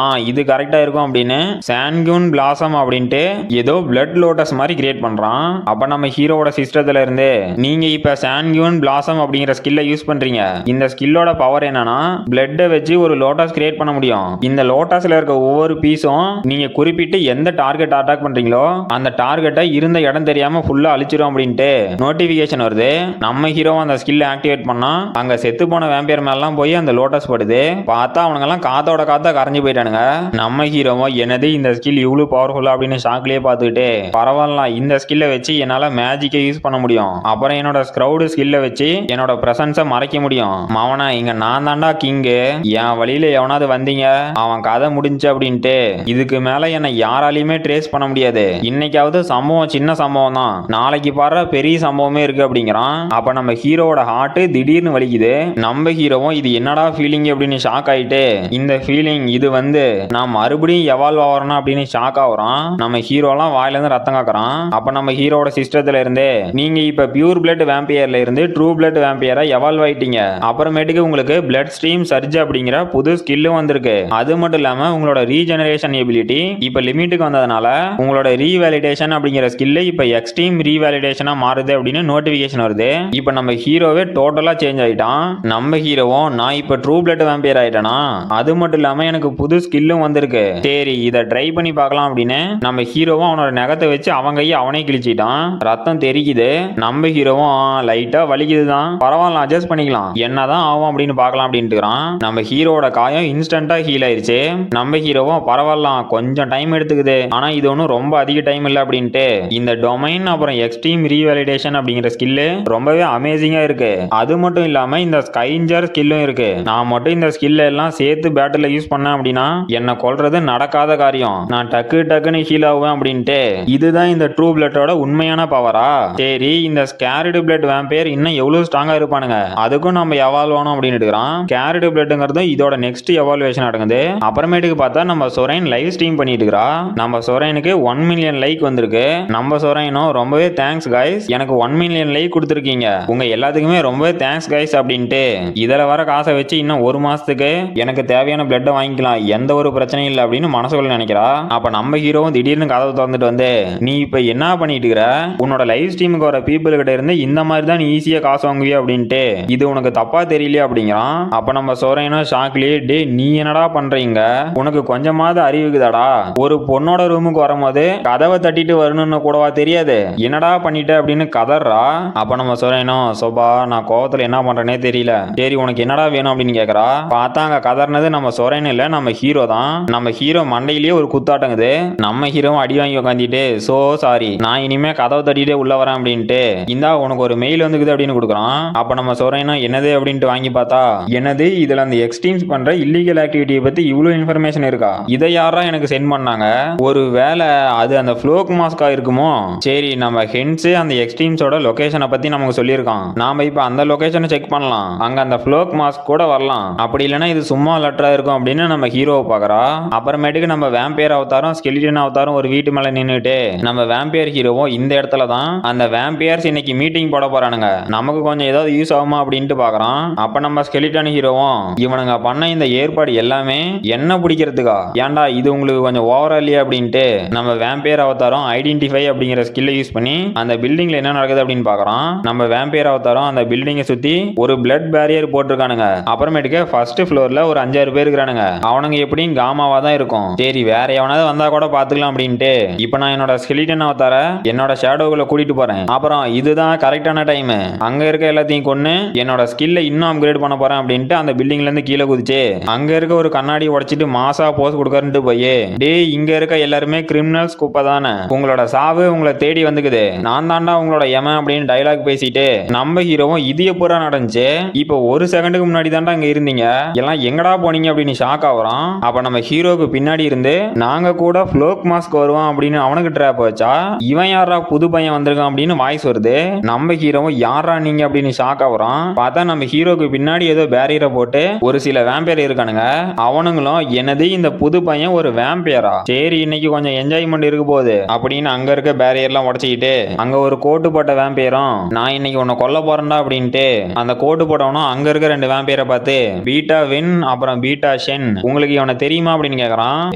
இது கரெக்டா இருக்கும் அப்படின்னு சான்குன் பிளாசம் அப்படின்ட்டு ஏதோ பிளட் லோட்டஸ் மாதிரி கிரியேட் பண்றான். அப்ப நம்ம ஹீரோவோட சிஸ்டத்துல இருந்து நீங்க இப்ப சான்குன் பிளாசம் அப்படிங்கிற ஸ்கில்லை யூஸ் பண்றீங்க, இந்த ஸ்கில்லோட பவர் என்னன்னா பிளட்டை வச்சு ஒரு லோட்டஸ் கிரியேட் பண்ண முடியும். இந்த லோட்டஸ்ல இருக்க ஒவ்வொரு பீஸும் நீங்க குறிப்பிட்டு எந்த டார்கெட் அட்டாக் பண்றீங்களோ அந்த டார்கெட்டை இருந்த இடம் தெரியாம ஃபுல்லா அழிச்சிரும் அப்படின்ட்டு நோட்டிபிகேஷன் வருது. நம்ம ஹீரோ அந்த ஸ்கில் ஆக்டிவேட் பண்ணா அங்க செத்து போன வேம்பியர் மேலாம் போய் அந்த லோட்டஸ் படுது. பார்த்தா அவனுங்க எல்லாம் காத்தோட காத்தா கரைஞ்சு போயிட்டானுங்க. நம்ம ஹீரோவோ என்னது இந்த ஸ்கில் இவ்வளவு பவர்ஃபுல்லா அப்படின்னு ஷாக்லயே பார்த்துக்கிட்டு பரவாயில்ல இந்த ஸ்கில்லை வச்சு என்னால மேஜிக்கை யூஸ் பண்ண முடியும், அப்புறம் என்னோட ஸ்க்ரௌடு ஸ்கில்லை வச்சு என்னோட பிரசன்ஸை மறைக்க முடியும். மவனா இங்க நான் தாண்டா கிங்கு, என் வழியில எவனாவது வந்தீங்க அவன் கதை முடிஞ்சு அப்படின்ட்டு இதுக்கு மேல என்னை யாராலையுமே ட்ரேஸ் பண்ண முடியாது, இன்னைக்காவது சம்பவம் சின்ன சம்பவம் தான், நாளைக்கு பாரு பெரிய சம்பவமே இருக்கு அப்படிங்கிறான். அப்ப நம்ம ஹீரோவோட ஹார்ட் திடீர்னு வலிக்குது. நம்ம ஹீரோவும் இது என்னடா ஃபீலிங் அப்படின்னு ஷாக் ஆயிட்டு இந்த ஃபீலிங் இது வந்து நான் மறுபடியும் எவால்வ் ஆகிறோம் அப்படின்னு ஷாக் ஆகுறான். நம்ம ஹீரோலாம் வாயில இருந்து ரத்தம் காக்குறான். அப்ப நம்ம ஹீரோட சிஸ்டத்துல இருந்து நீங்க இப்ப பியூர் பிளட் வேம்பியர்ல இருந்து ட்ரூ பிளட் வேம்பியரா எவால்வ் ஆயிட்டீங்க, அப்புறமேட்டுக்கு உங்களுக்கு பிளட் ஸ்ட்ரீம் சர்ஜ் அப்படிங்கிற புது ஸ்கில்லும் வந்திருக்கு, அது மட்டும் இல்லாம உங்களோட ரீஜெனரேஷன் எபிலிட்டி இப்ப லிமிட்டுக்கு வந்ததுனால உங்களோட ரீவேலிடேஷன் அப்படிங்கிற ஸ்கில் இப்ப எக்ஸ்ட்ரீம் ரீவேலிடேஷனா மாறுது அப்படின்னு நோட்டிபிகேஷன் வருது. இப்ப நம்ம ஹீரோவே டோட்டலா சேஞ்ச் ஆயிட்டான். நம்ம ஹீரோவும் நான் இப்ப ட்ரூ பிளட் வேம்பியர் ஆயிட்டேனா, அது மட்டும் இல்லாம எனக்கு புது ஸ்கில்லும் வந்திருக்கு, சரி இதை ட்ரை பண்ணி பார்க்கலாம் அப்படின்னு நம்ம ஹீரோவும் அவனோட நகத்தை வச்சு அவன் கையை அவனே கிழிச்சிட்டான். ரத்தம் தெரிக்குது. நம்ம ஹீரோவும் லைட்டா வலிக்குதுதான், பரவாயில்ல அட்ஜஸ்ட் பண்ணிக்கலாம், என்னதான் ஆகும் அப்படின்னு பார்க்கலாம் அப்படின்ட்டு நம்ம ஹீரோட காயம் இன்ஸ்டன்டா ஹீல் ஆயிருச்சு. நம்ம ஹீரோவும் பரவாயில்ல கொஞ்சம் டைம் எடுத்துக்குது, ஆனா இது ஒன்றும் ரொம்ப அதிக டைம் இல்லை அப்படின்ட்டு இந்த டொமைன் அப்புறம் எக்ஸ்ட்ரீம் ரீவேலிடேஷன் அப்படிங்கிற ஸ்கில்லு ரொம்பவே அமேசிங்கா இருக்கு. அது மட்டும் இல்லாம இந்த ஸ்கைஞ்சர் ஸ்கில்லும் இருக்கு, நான் மட்டும் இந்த ஸ்கில் எல்லாம் சேர்த்து பேட்டில் யூஸ் பண்ணேன் அப்படின்னா என்ன கொல்றது நடக்காத காரியம், நான் டக்கு டக்குன்னு ஹீல் ஆகுவேன் அப்படின்ட்டு இதுதான் இந்த ட்ரூ பிளட்டோட உண்மையான பவரா, சரி இந்த ஸ்கேரிடு பிளட் வேம்பையர் இன்னும் எவ்வளவு ஸ்ட்ராங்கா இருப்பானுங்க, அதுக்கும் நம்ம எவால்வ் ஆகணும் அப்படின்னு இருக்கிறான். ஸ்கேரிடு பிளட்ங்கிறது இதோட நெக்ஸ்ட் எவால்வேஷன் நடக்குது. அப்புறமேட்டுக்கு பார்த்தா நம்ம சொரைன் லைவ் ஸ்ட்ரீம் பண்ணிட்டு இருக்கிறா. நம்ம சொரைனுக்கு 1 மில்லியன் லைக் வந்திருக்கு. நம்ம சொரைனும் ரொம்பவே தேங்க்ஸ் கைஸ், எனக்கு 1 மில்லியன் லைக் கொடுத்துருக்கீங்க, உங்க எல்லாத்துக்குமே ரொம்பவே தேங்க்ஸ் கைஸ் அப்படின்ட்டு இதுல வர காசை வச்சு இன்னும் ஒரு மாசத்துக்கு எனக்கு தேவையான பிளட்டை வாங்கிக்கலாம், எந்த ஒரு பிரச்சனையும் இல்லை அப்படின்னு மனசுக்குள்ள நினைக்கிறா. அப்ப நம்ம ஹீரோவும் திடீர்னு கதவை திறந்துட்டு வந்து நீ இப்ப என்ன பண்ணிட்டு இருக்கிற, உன்னோட லைவ் ஸ்ட்ரீமுக்கு வர பீப்புள் கிட்ட இருந்து இந்த மாதிரி தான் நீ ஈஸியா காசு வாங்குவியா அப்படின்ட்டு இது உனக்கு தப்பா தெரியலையா அப்படிங்கிறான். அப்ப நம்ம சொரைனும் ஷாக்லயே டே நீ என்னடா பண்றீங்க, உனக்கு கொஞ்சமாவது அறிவுக்குதாடா, ஒரு பொண்ணோட ரூமுக்கு வரும்போது கதவை தட்டிட்டு வரணும்னு கூடவா தெரியாது, என்னடா பண்ணிட்ட அப்படின்னு கதறா. அப்ப நம்ம சொரைனும் சோபா நான் கோவத்துல என்ன பண்றேனே தெரியல, சரி உனக்கு என்னடா வேணும் அப்படின்னு கேக்குறா. பார்த்தா அங்க கதறினது நம்ம சொரைன் இல்ல நம்ம ஹீரோ தான். நம்ம ஹீரோ மண்டையிலேயே ஒரு குத்தாட்டங்குது. நம்ம ஹீரோவும் அடி வாங்கி உட்காந்துட்டு சோ சாரி நான் இனிமே கதவை தட்டிட்டே உள்ள வரேன் அப்படின்ட்டு இந்தா உனக்கு ஒரு மெயில் வந்துக்குது அப்படின்னு கொடுக்குறான். அப்ப நம்ம சொரைனும் என்னது அப்படின்ட்டு வாங்கி பார்த்தா என்னது இதுல அந்த எக்ஸ்ட்ரீம்ஸ் பண்ற இல்லீகல் ஆக்டிவிட்டியை பத்தி இவ்வளவு இன்ஃபர்மேஷன் இருக்கா, இதை யாரா எனக்கு சென்ட் பண்ணாங்க, ஒரு வேளை அது அந்த ஃப்ளோக் மாஸ்கா இருக்குமோ, சரி நம்ம ஹென்ஸ் அந்த எக்ஸ்ட்ரீம்ஸோட லொகேஷனை பத்தி நமக்கு சொல்லியிருக்கான், நாம இப்ப அந்த லொகேஷனை செக் பண்ணலாம், அங்க அந்த ஃப்ளோக் மாஸ்க் கூட வரலாம், அப்படி இல்லைன்னா இது சும்மா லெட்டரா இருக்கும் அப்படின்னு நம்ம ஹீரோவை பாக்குறா. அப்புறமேட்டுக்கு நம்ம வேம்பியர் அவதாரம் ஸ்கெலிட்டன் அவதாரம் ஒரு வீட்டு மேல நின்னுட்டு நம்ம வேம்பியர் ஹீரோவும் இந்த இடத்துல தான் அந்த வேம்பியர்ஸ் இன்னைக்கு மீட்டிங் போட போறானுங்க, நமக்கு கொஞ்சம் ஏதாவது யூஸ் ஆகுமா அப்படின்ட்டு பாக்குறான். அப்ப நம்ம ஸ்கெலிட்டன் ஹீரோவும் இவனுங்க பண்ண இந்த ஏற்பாடு எல்லாமே என்ன பிடிக்கிறதுக்கா, ஏன்டா இது உங்களுக்கு கொஞ்சம் ஓவரா இல்லையா அப்படின்ட்டு நம்ம வேம்பியர் அவதாரம் ஐடென்டிஃபை அப்படிங்கிற ஸ்கில்லை யூஸ் பண்ணி அந்த பில்டிங்ல என்ன நடக்குது அப்படின்னு பாக்குறான். நம்ம வேம்பியர் அவதாரம் அந்த பில்டிங்கை சுத்தி ஒரு பிளட் பேரியர் போட்டிருக்கானுங்க. அப்புறமேட்டுக்கு ஃபர்ஸ்ட் ஃப்ளோர்ல ஒரு 5-6 பேர் இருக்கிறானுங்க, அவனுங்க எப்படியும் காமாவா தான் இருக்கும், சரி வேற எவனாவது வந்தா கூட பாத்துக்கலாம் அப்படின்ட்டு இப்ப நான் என்னோட ஸ்கெலிட்டன் அவதார என்னோட ஷேடோக்குள்ள கூட்டிட்டு போறேன், அப்புறம் இதுதான் கரெக்டான டைம், அங்க இருக்க இருக்க எல்லாத்தையும் கொன்னு என்னோட ஸ்கில்ல இன்னும் அப்கிரேட் பண்ண போறேன் அப்படின்ட்டு அந்த பில்டிங்ல இருந்து கீழே குதிச்சு அங்க இருக்க ஒரு கண்ணாடி உடைச்சிட்டு மாசா போஸ் கொடுக்கறன்ட்டு போய் டேய் இங்க இருக்க எல்லாருமே கிரிமினல்ஸ் குப்பை தானே, உங்களோட சாவு உங்களை தேடி வந்துக்குது, நான் தாண்டா உங்களோட எம அப்படின்னு டைலாக் பேசிட்டு நம்ம ஹீரோவும் இது எப்பூரா நடந்துச்சு, இப்போ ஒரு செகண்டுக்கு முன்னாடி தாண்டா இங்க இருந்தீங்க, எல்லாம் எங்கடா போனீங்க அப்படின்னு ஷாக் ஆகுறான். அப்ப நம்ம ஹீரோக்கு பின்னாடி இருந்து நாங்க கூட ஃப்ளோக் மாஸ்க் வருவான் அப்படின்னு அவனுக்கு ட்ராப் வச்சா இவன் யாரா புது பையன் வந்திருக்கான் அப்படின்னு வாய்ஸ் வருது. நம்ம ஹீரோவும் யாரா நீங்க அப்படின்னு ஷாக் ஆகுறான். பார்த்தா நம்ம ஹீரோக்கு பின்னாடி ஏதோ பேரியரை போட்டு ஒரு சில வேம்பையர் இருக்கானுங்க. அவனுங்களும் என்னது இந்த புது பையன் ஒரு வேம்பையரா, சரி இன்னைக்கு கொஞ்சம் என்ஜாய்மெண்ட் இருக்கு போகுது அப்படின்னு அங்க இருக்க பேரியர்லாம் உடச்சிக்கிட்டு அங்க ஒரு கோட்டு போட்ட வேம்பையரும் நான் இன்னைக்கு உன்னை கொல்ல போறேன்டா அப்படின்ட்டு அந்த கோட்டு போட்டவனும் அங்க இருக்க ரெண்டு வேம்பையரை பார்த்து பீட்டா வென் அப்புறம் பீட்டா ஷென் உங்களுக்கு இவனை தெரியுமா அப்படின்னு கேக்குறான்.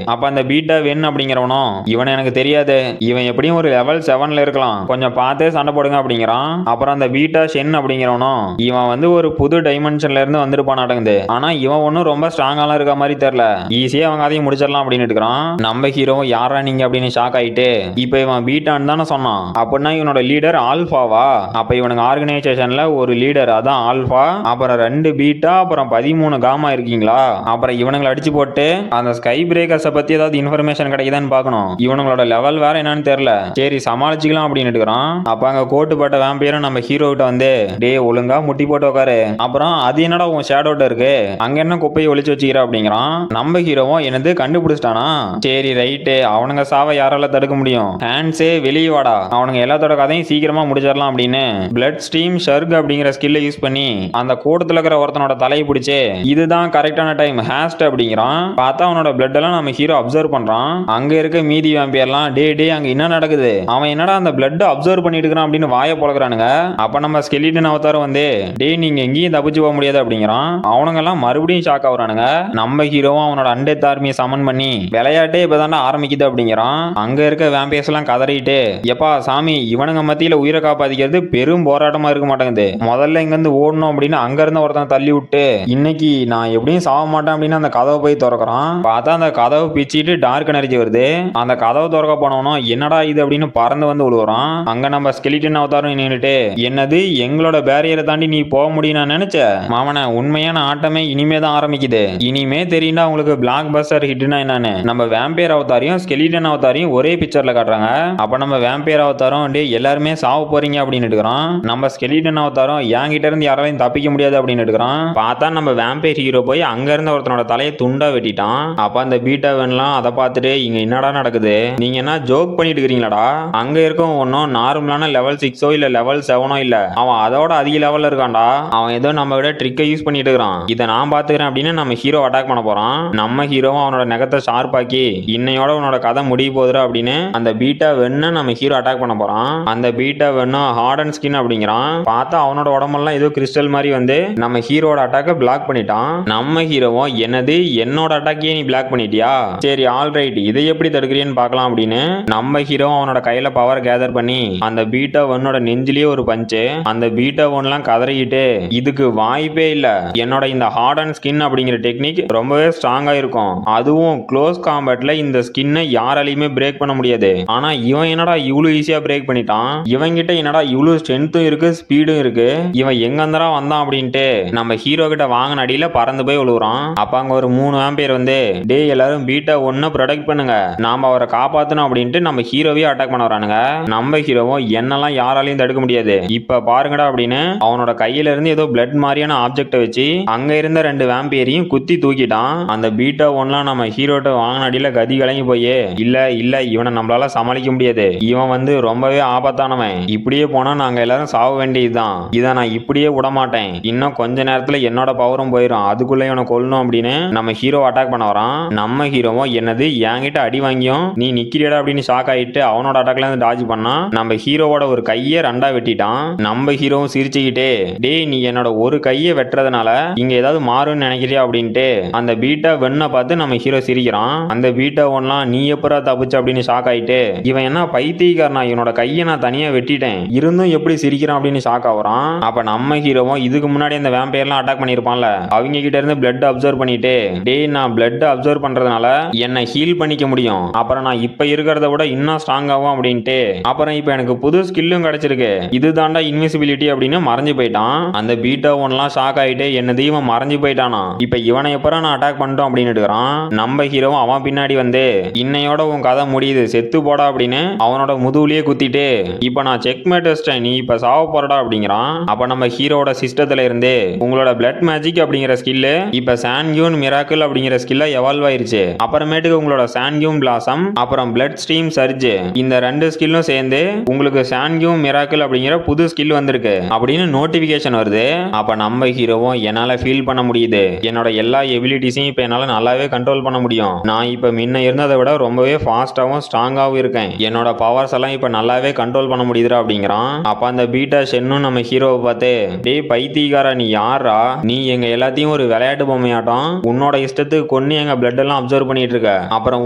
அப்ப அந்த பீட்டா வென் அப்படிங்கிறவனும் இவனை எனக்கு தெரியாது, இவன் எப்படியும் ஒரு லெவல் 7ல இருக்கலாம், கொஞ்சம் பார்த்தே சண்டை போடுங்க அப்படிங்கிறான். அப்புறம் அந்த பீட்டா ஷென் அப்படிங்கிறவனும் இவன் வந்து ஒரு புது டைமென்ஷன்ல இருந்து வந்திருப்பான் நடக்குது, ஆனா இவன் ஒன்னும் ரொம்ப ஸ்ட்ராங்காலாம் இருக்க மாதிரி தெரியல, ஈஸியா அவங்க அதையும் முடிச்சிடலாம் அப்படின்னு இருக்கிறான். நம்ம ஹீரோ யாரா நீங்க அப்படின்னு ஷாக் ஆயிட்டு இப்ப இவன் பீட்டான்னு தானே சொன்னான், அப்படின்னா இவனோட லீடர் ஆல்பாவா, அப்ப இவனுக்கு ஆர்கனைசேஷன்ல ஒரு லீடர் அதான் ஆல்பா, அப்புறம் 2 பீட்டா அப்புறம் 13 காமா இருக்கீங்களா, அப்புறம் இவனுங்களை அடிச்சு போட்டு அந்த ஸ்கை பிரேக்கர்ஸை பத்தி ஏதாவது இன்ஃபர்மேஷன் கிடைக்குதான்னு பார்க்கணும், இவனுங்களோட லெவல் வேற என்னன்னு தெரியல, சரி சமாளிச்சுக்கலாம் அப்படின்னு இருக்கிறான். அப்ப அங்க கோட்டு போட்ட வேம்பையரும் நம்ம ஹீரோ கிட்ட வந்து டே ஒழுங்கா முட்டி போட்டு உட்காரு, அப்புறம் அது என்னடா உன் ஷேடோட்ட இருக்கு அங்க என்ன குப்பையை ஒளிச்சு வச்சுக்கிற அப்படிங்கிறான். நம்ம ஹீரோவும் என்னது கண்டுபிடிச்சிட்டானா, சரி ரைட்டு அவனுங்க சாவை யாரால தடுக்க முடியும், ஹேண்ட்ஸே வெளியே வாடா, அவனுங்க எல்லாத்தோட கதையும் சீக்கிரமா முடிச்சிடலாம் அப்படின்னு பிளட் ஸ்ட்ரீம் ஷர்க் அப்படிங்கிற ஸ்கில்லை யூஸ் பண்ணி அந்த கூட்டத்துல இருக்கிற ஒருத்தனோட தலையை பிடிச்சு இதுதான் கரெக்டான டைம் ஹேஸ்ட் அப்படிங்கிறான். பார்த்தா அவனோட பிளட் எல்லாம் நம்ம ஹீரோ அப்சர்வ் பண்றான். அங்க இருக்க மீதி வேம்பியர்லாம் டே டே அங்க என்ன நடக்குது, அவன் என்னடா அந்த பிளட் அப்சர்வ் பண்ணிட்டு இருக்கான் அப்படின்னு வாயை பொளக்குறானுங்க. அப்ப நம்ம ஸ்கெலிட்டன் அவதாரம் வந்து டே நீங்க எங்கேயும் தப்பிச்சு போக முடியாது அப்படிங்கிறான். அவனுங்க எல்லாம் மறுபடியும் ஷாக் ஆகுறானுங்க. நம்ம ஹீரோவும் அவனோட அண்டெத் ஆர்மியை சமன் பண்ணி விளையாட்டே இப்பதானே ஆரம்பிக்குது அப்படிங்கிறான். அங்க இருக்க வேம்பையர்ஸ் எல்லாம் கதறிட்டு எப்பா சாமி இவனுங்க மத்தியில உயிரை காப்பாத்திக்கிறது பெரும் போராட்டமா இருக்க மாட்டேங்குது, முதல்ல இங்க இருந்து ஓடணும் அப்படின்னு அங்க இருந்த ஒருத்தன் தள்ளி விட்டு இன்னைக்கு நான் எப்படியும் சாக மாட்டேன் அப்படின்னு அந்த கதவை போய் திறக்கிறான். பார்த்தா அந்த கதவை பிச்சுட்டு டார்க் எனர்ஜி வருது. அந்த கதவை திறக்க போனவனும் என்னடா இது அப்படின்னு பறந்து வந்து விழுவுறான். அங்க நம்ம ஸ்கெலிட்டன் அவதாரம் நின்னுட்டு என்னது எங்களோட பேரியரை தாண்டி நீ போக முடியும் நான் நினைச்ச மாமன, உண்மையான ஆட்டமே இனிமே தான் ஆரம்பிக்குது, இனிமே தெரியுண்டா உங்களுக்கு பிளாக் பஸ்டர் ஹிட்னா என்னன்னு. நம்ம வேம்பையர் அவதாரியும் ஸ்கெலிட்டன் அவதாரியும் ஒரே பிக்சர்ல காட்டுறாங்க. அப்ப நம்ம வேம்பையர் அவதாரம் டே எல்லாருமே சாவ போறீங்க அப்படின்னு எடுக்கிறான். நம்ம ஸ்கெலிட்டன் அவதாரம் என்கிட்ட இருந்து யாராலையும் தப்பிக்க முடியாது அப்படின்னு எடுக்கிறான். பார்த்தா நம்ம வேம்பையர் ஹீரோ போய் அங்க இருந்த ஒருத்தனோட தலையை துண்டா வெட்டிட்டான். அப்ப அந்த பீட்டாவன்லாம் அதை பார்த்துட்டு இங்க என்னடா நடக்குது, நீங்க என்ன ஜோக் பண்ணிட்டு இருக்கீங்களாடா, அங்க இருக்கும் ஒன்னும் நார்மலான லெவல் 6ஓ இல்ல லெவல் 7ஓ இல்ல, அவன் அதோட அதிக லெவல்ல இருக்கான்டா, அவன் ஏதோ நம்ம விட ட்ரிக்கை யூஸ் பண்ணிட்டு இருக்கான், இதை நான் பாத்துக்கிறேன் அப்படின்னு நம்ம ஹீரோ அட்டாக் பண்ண போறான். நம்ம ஹீரோவும் அவனோட நகத்தை ஷார்ப்பாக்கி இன்னையோட உன்னோட கதை முடிய போதுரா அப்படின்னு அந்த பீட்டா வெண்ண நம்ம ஹீரோ அட்டாக் பண்ண போறான். அந்த பீட்டா வெண்ணும் ஹார்ட் அண்ட் ஸ்கின் அப்படிங்கிறான். பார்த்தா அவனோட உடம்பெல்லாம் ஏதோ கிறிஸ்டல் மாதிரி வந்து நம்ம ஹீரோட அட்டாக்கை பிளாக் பண்ணிட்டான். நம்ம ஹீரோவும் என்னது என்னோட அட்டாக்கையே நீ பிளாக் பண்ணிட்டியா, சரி ஆல்ரைட் இதை எப்படி தடுக்கிறீன்னு பார்க்கலாம் அப்படின்னு நம்ம ஹீரோ அவனோட கையில பவர் கேதர் பண்ணி அந்த பீட்டா ஒன்னோட நெஞ்சிலேயே ஒரு பஞ்சு. அந்த பீட்டா ஒன்லாம் கதறிக்கிட்டு இதுக்கு வாய்ப்பே இல்ல, என்னோட இந்த ஹார்ட் அண்ட் ஸ்கின் அப்படிங்கிற டெக்னிக் ரொம்பவே ஸ்ட்ராங்கா இருக்கும், அதுவும் க்ளோஸ் காம்பேட்ல இந்த ஸ்கின்னை யாராலையுமே பிரேக் பண்ண முடியாது, ஆனா இவன் என்னடா இவ்வளவு ஈஸியா பிரேக் பண்ணிட்டான், இவன் கிட்ட என்னடா இவ்வளவு ஸ்ட்ரென்த்தும் இருக்கு ஸ்பீடும் இருக்கு, இவன் எங்க இருந்தரா வந்தான் அப்படின்ட்டு நம்ம ஹீரோ கிட்ட வாங்கின அடியில பறந்து போய் விழுவுறான். அப்ப அங்க ஒரு 3 வேம்பையர் வந்து டே எல்லாரும் பீட்டா ஒன்னு ப்ரொடெக்ட் பண்ணுங்க நாம அவரை காப்பாத்தணும் அப்படின்ட்டு நம்ம ஹீரோவே அட்டாக் பண்ண வரானுங்க. நம்ம ஹீரோவும் என்னெல்லாம் யாராலையும் தடுக்க முடியாது இப்ப பாருங்கடா அப்படின்னு அவனோட கையில இருந்து ஏதோ பிளட் மாதிரியான ஆப்ஜெக்ட வச்சு அங்க இருந்த 2 வேம்பையரையும் குத்தி தூக்கிட்டான். அந்த பீட்டா ஒன்லாம் நம்ம ஹீரோட்ட வாங்கின அடியில கதி கலங்கி போய் இல்ல இல்ல இவனை நம்மளால சமாளிக்க முடியாது, இவன் வந்து ரொம்பவே ஆபத்தானவன், இப்படியே போனா நாங்க எல்லாரும் சாக வேண்டியதுதான், இதை நான் இப்படியே விட மாட்டேன், இன்னும் கொஞ்ச நேரத்துல என்னோட பவரும் போயிடும், அதுக்குள்ள இவனை கொல்லணும் அப்படின்னு நம்ம ஹீரோ அட்டாக் பண்ண வரான். நம்ம ஹீரோவும் என்னது என்கிட்ட அடி வாங்கியும் நீ நிக்கிறியடா அப்படின்னு ஷாக் ஆயிட்டு அவனோட அட்டாக்ல இருந்து டாஜ் பண்ணா. நம்ம ஹீரோவோட ஒரு கையை 2ஆ வெட்டிட்டான். நம்ம ஹீரோவும் சிரிச்சுக்கிட்டே டே நீ என்னோட ஒரு கையை வெட்டுறதுனால இங்க ஏதாவது மாறும்னு நினைக்கிறியா அப்படின்ட்டு அந்த பீட்டா வெண்ண பார்த்து நம்ம ஹீரோ சிரிக்கிறான். அந்த பீட்டா ஒன்லாம் நீ எப்பரா தப்பிச்சு அப்படின்னு ஷாக் ஆயிட்டு இவன் என்ன பைத்தியக்காரனா, இவனோட கையை நான் தனியா வெட்டிட்டேன் இருந்தும் எப்படி சிரிக்கிறான் அப்படின்னு ஷாக் ஆகுறான். அப்ப நம்ம ஹீரோவும் இதுக்கு முன்னாடி அந்த வேம்பையர்லாம் அட்டாக் பண்ணிருப்பான்ல அவங்க கிட்ட இருந்து பிளட் அப்சர்வ் பண்ணிட்டு டே நான் பிளட் அப்சர்வ் பண்றதுனால என்னை ஹீல் பண்ணிக்க முடியும், அப்புறம் நான் இப்ப இருக்கிறத விட இன்னும் ஸ்ட்ராங் ஆகும் அப்படின்ட்டு அப்புறம் இப்ப எனக்கு புது ஸ்கில்லும் கிடைச்சிருக்கு, இதுதான்டா இன்விசிபிலிட்டி அப்படின்னு மறைஞ்சு போயிட்டான். அந்த பீட்டா ஒன்லாம் ஷாக் ஆயிட்டு என்னது இவன் மறைஞ்சு போயிட்டானா, இப்ப இவனை எப்பறம் நான் அட்டாக் பண்ணிட்டோம் அப்படின்னு எடுக்கிறான். நம்ம ஹீரோவும் அவன் பின்னாடி வந்து இன்னையோட உன் கதை முடியுது செத்து போடா அப்படின்னு அவனோட முதுகுலயே குத்திட்டு இப்ப நான் செக் மேட் வச்சிட்டேன் நீ இப்ப சாவ போறடா அப்படிங்கிறான். அப்ப நம்ம ஹீரோட சிஸ்டத்துல இருந்து உங்களோட பிளட் மேஜிக் அப்படிங்கிற ஸ்கில்லு இப்ப சான்கியூன் மிராக்கிள் அப்படிங்கிற ஸ்கில்ல எவால்வ் ஆயிருச்சு. அப்புறமேட்டுக்கு உங்களோட சான்கியூன் பிளாசம் அப்புறம் பிளட் ஸ்ட்ரீம் சர்ஜ் இந்த 2 ஸ்கில்லும் சேர்ந்து உங்களுக்கு சான்கியூன் மிராக்கிள் அப்படிங்கிற புது ஸ்கில் வந்திருக்கு அப்படின்னு நோட்டிபிகேஷன் வருது. அப்ப நம்ம ஹீரோவும் என்னால ஃபீல் பண்ண முடியுது என்னோட எல்லா எபிலிட்டிஸையும் இப்ப என்னால நல்லாவே கண்ட்ரோல் பண்ண முடியும். நான் இப்ப முன்ன இருந்ததை விட ரொம்பவே ஃபாஸ்டாவும் ஸ்ட்ராங்காவும் இருக்கேன். என்னோட பவர்ஸ் எல்லாம் இப்ப நல்லாவே கண்ட்ரோல் பண்ண முடியுதுடா அப்படிங்கிறான். அப்ப அந்த பீட்டா ஷென்னும் நம்ம ஹீரோவை பார்த்து டேய் பைத்தியக்காரா நீ யாரா, நீ எங்க எல்லாத்தையும் ஒரு விளையாட்டு பொம்மையாட்டம் உன்னோட இஷ்டத்துக்கு கொன்னு எங்க பிளட் எல்லாம் அப்சர்வ் பண்ணிட்டு இருக்க, அப்புறம்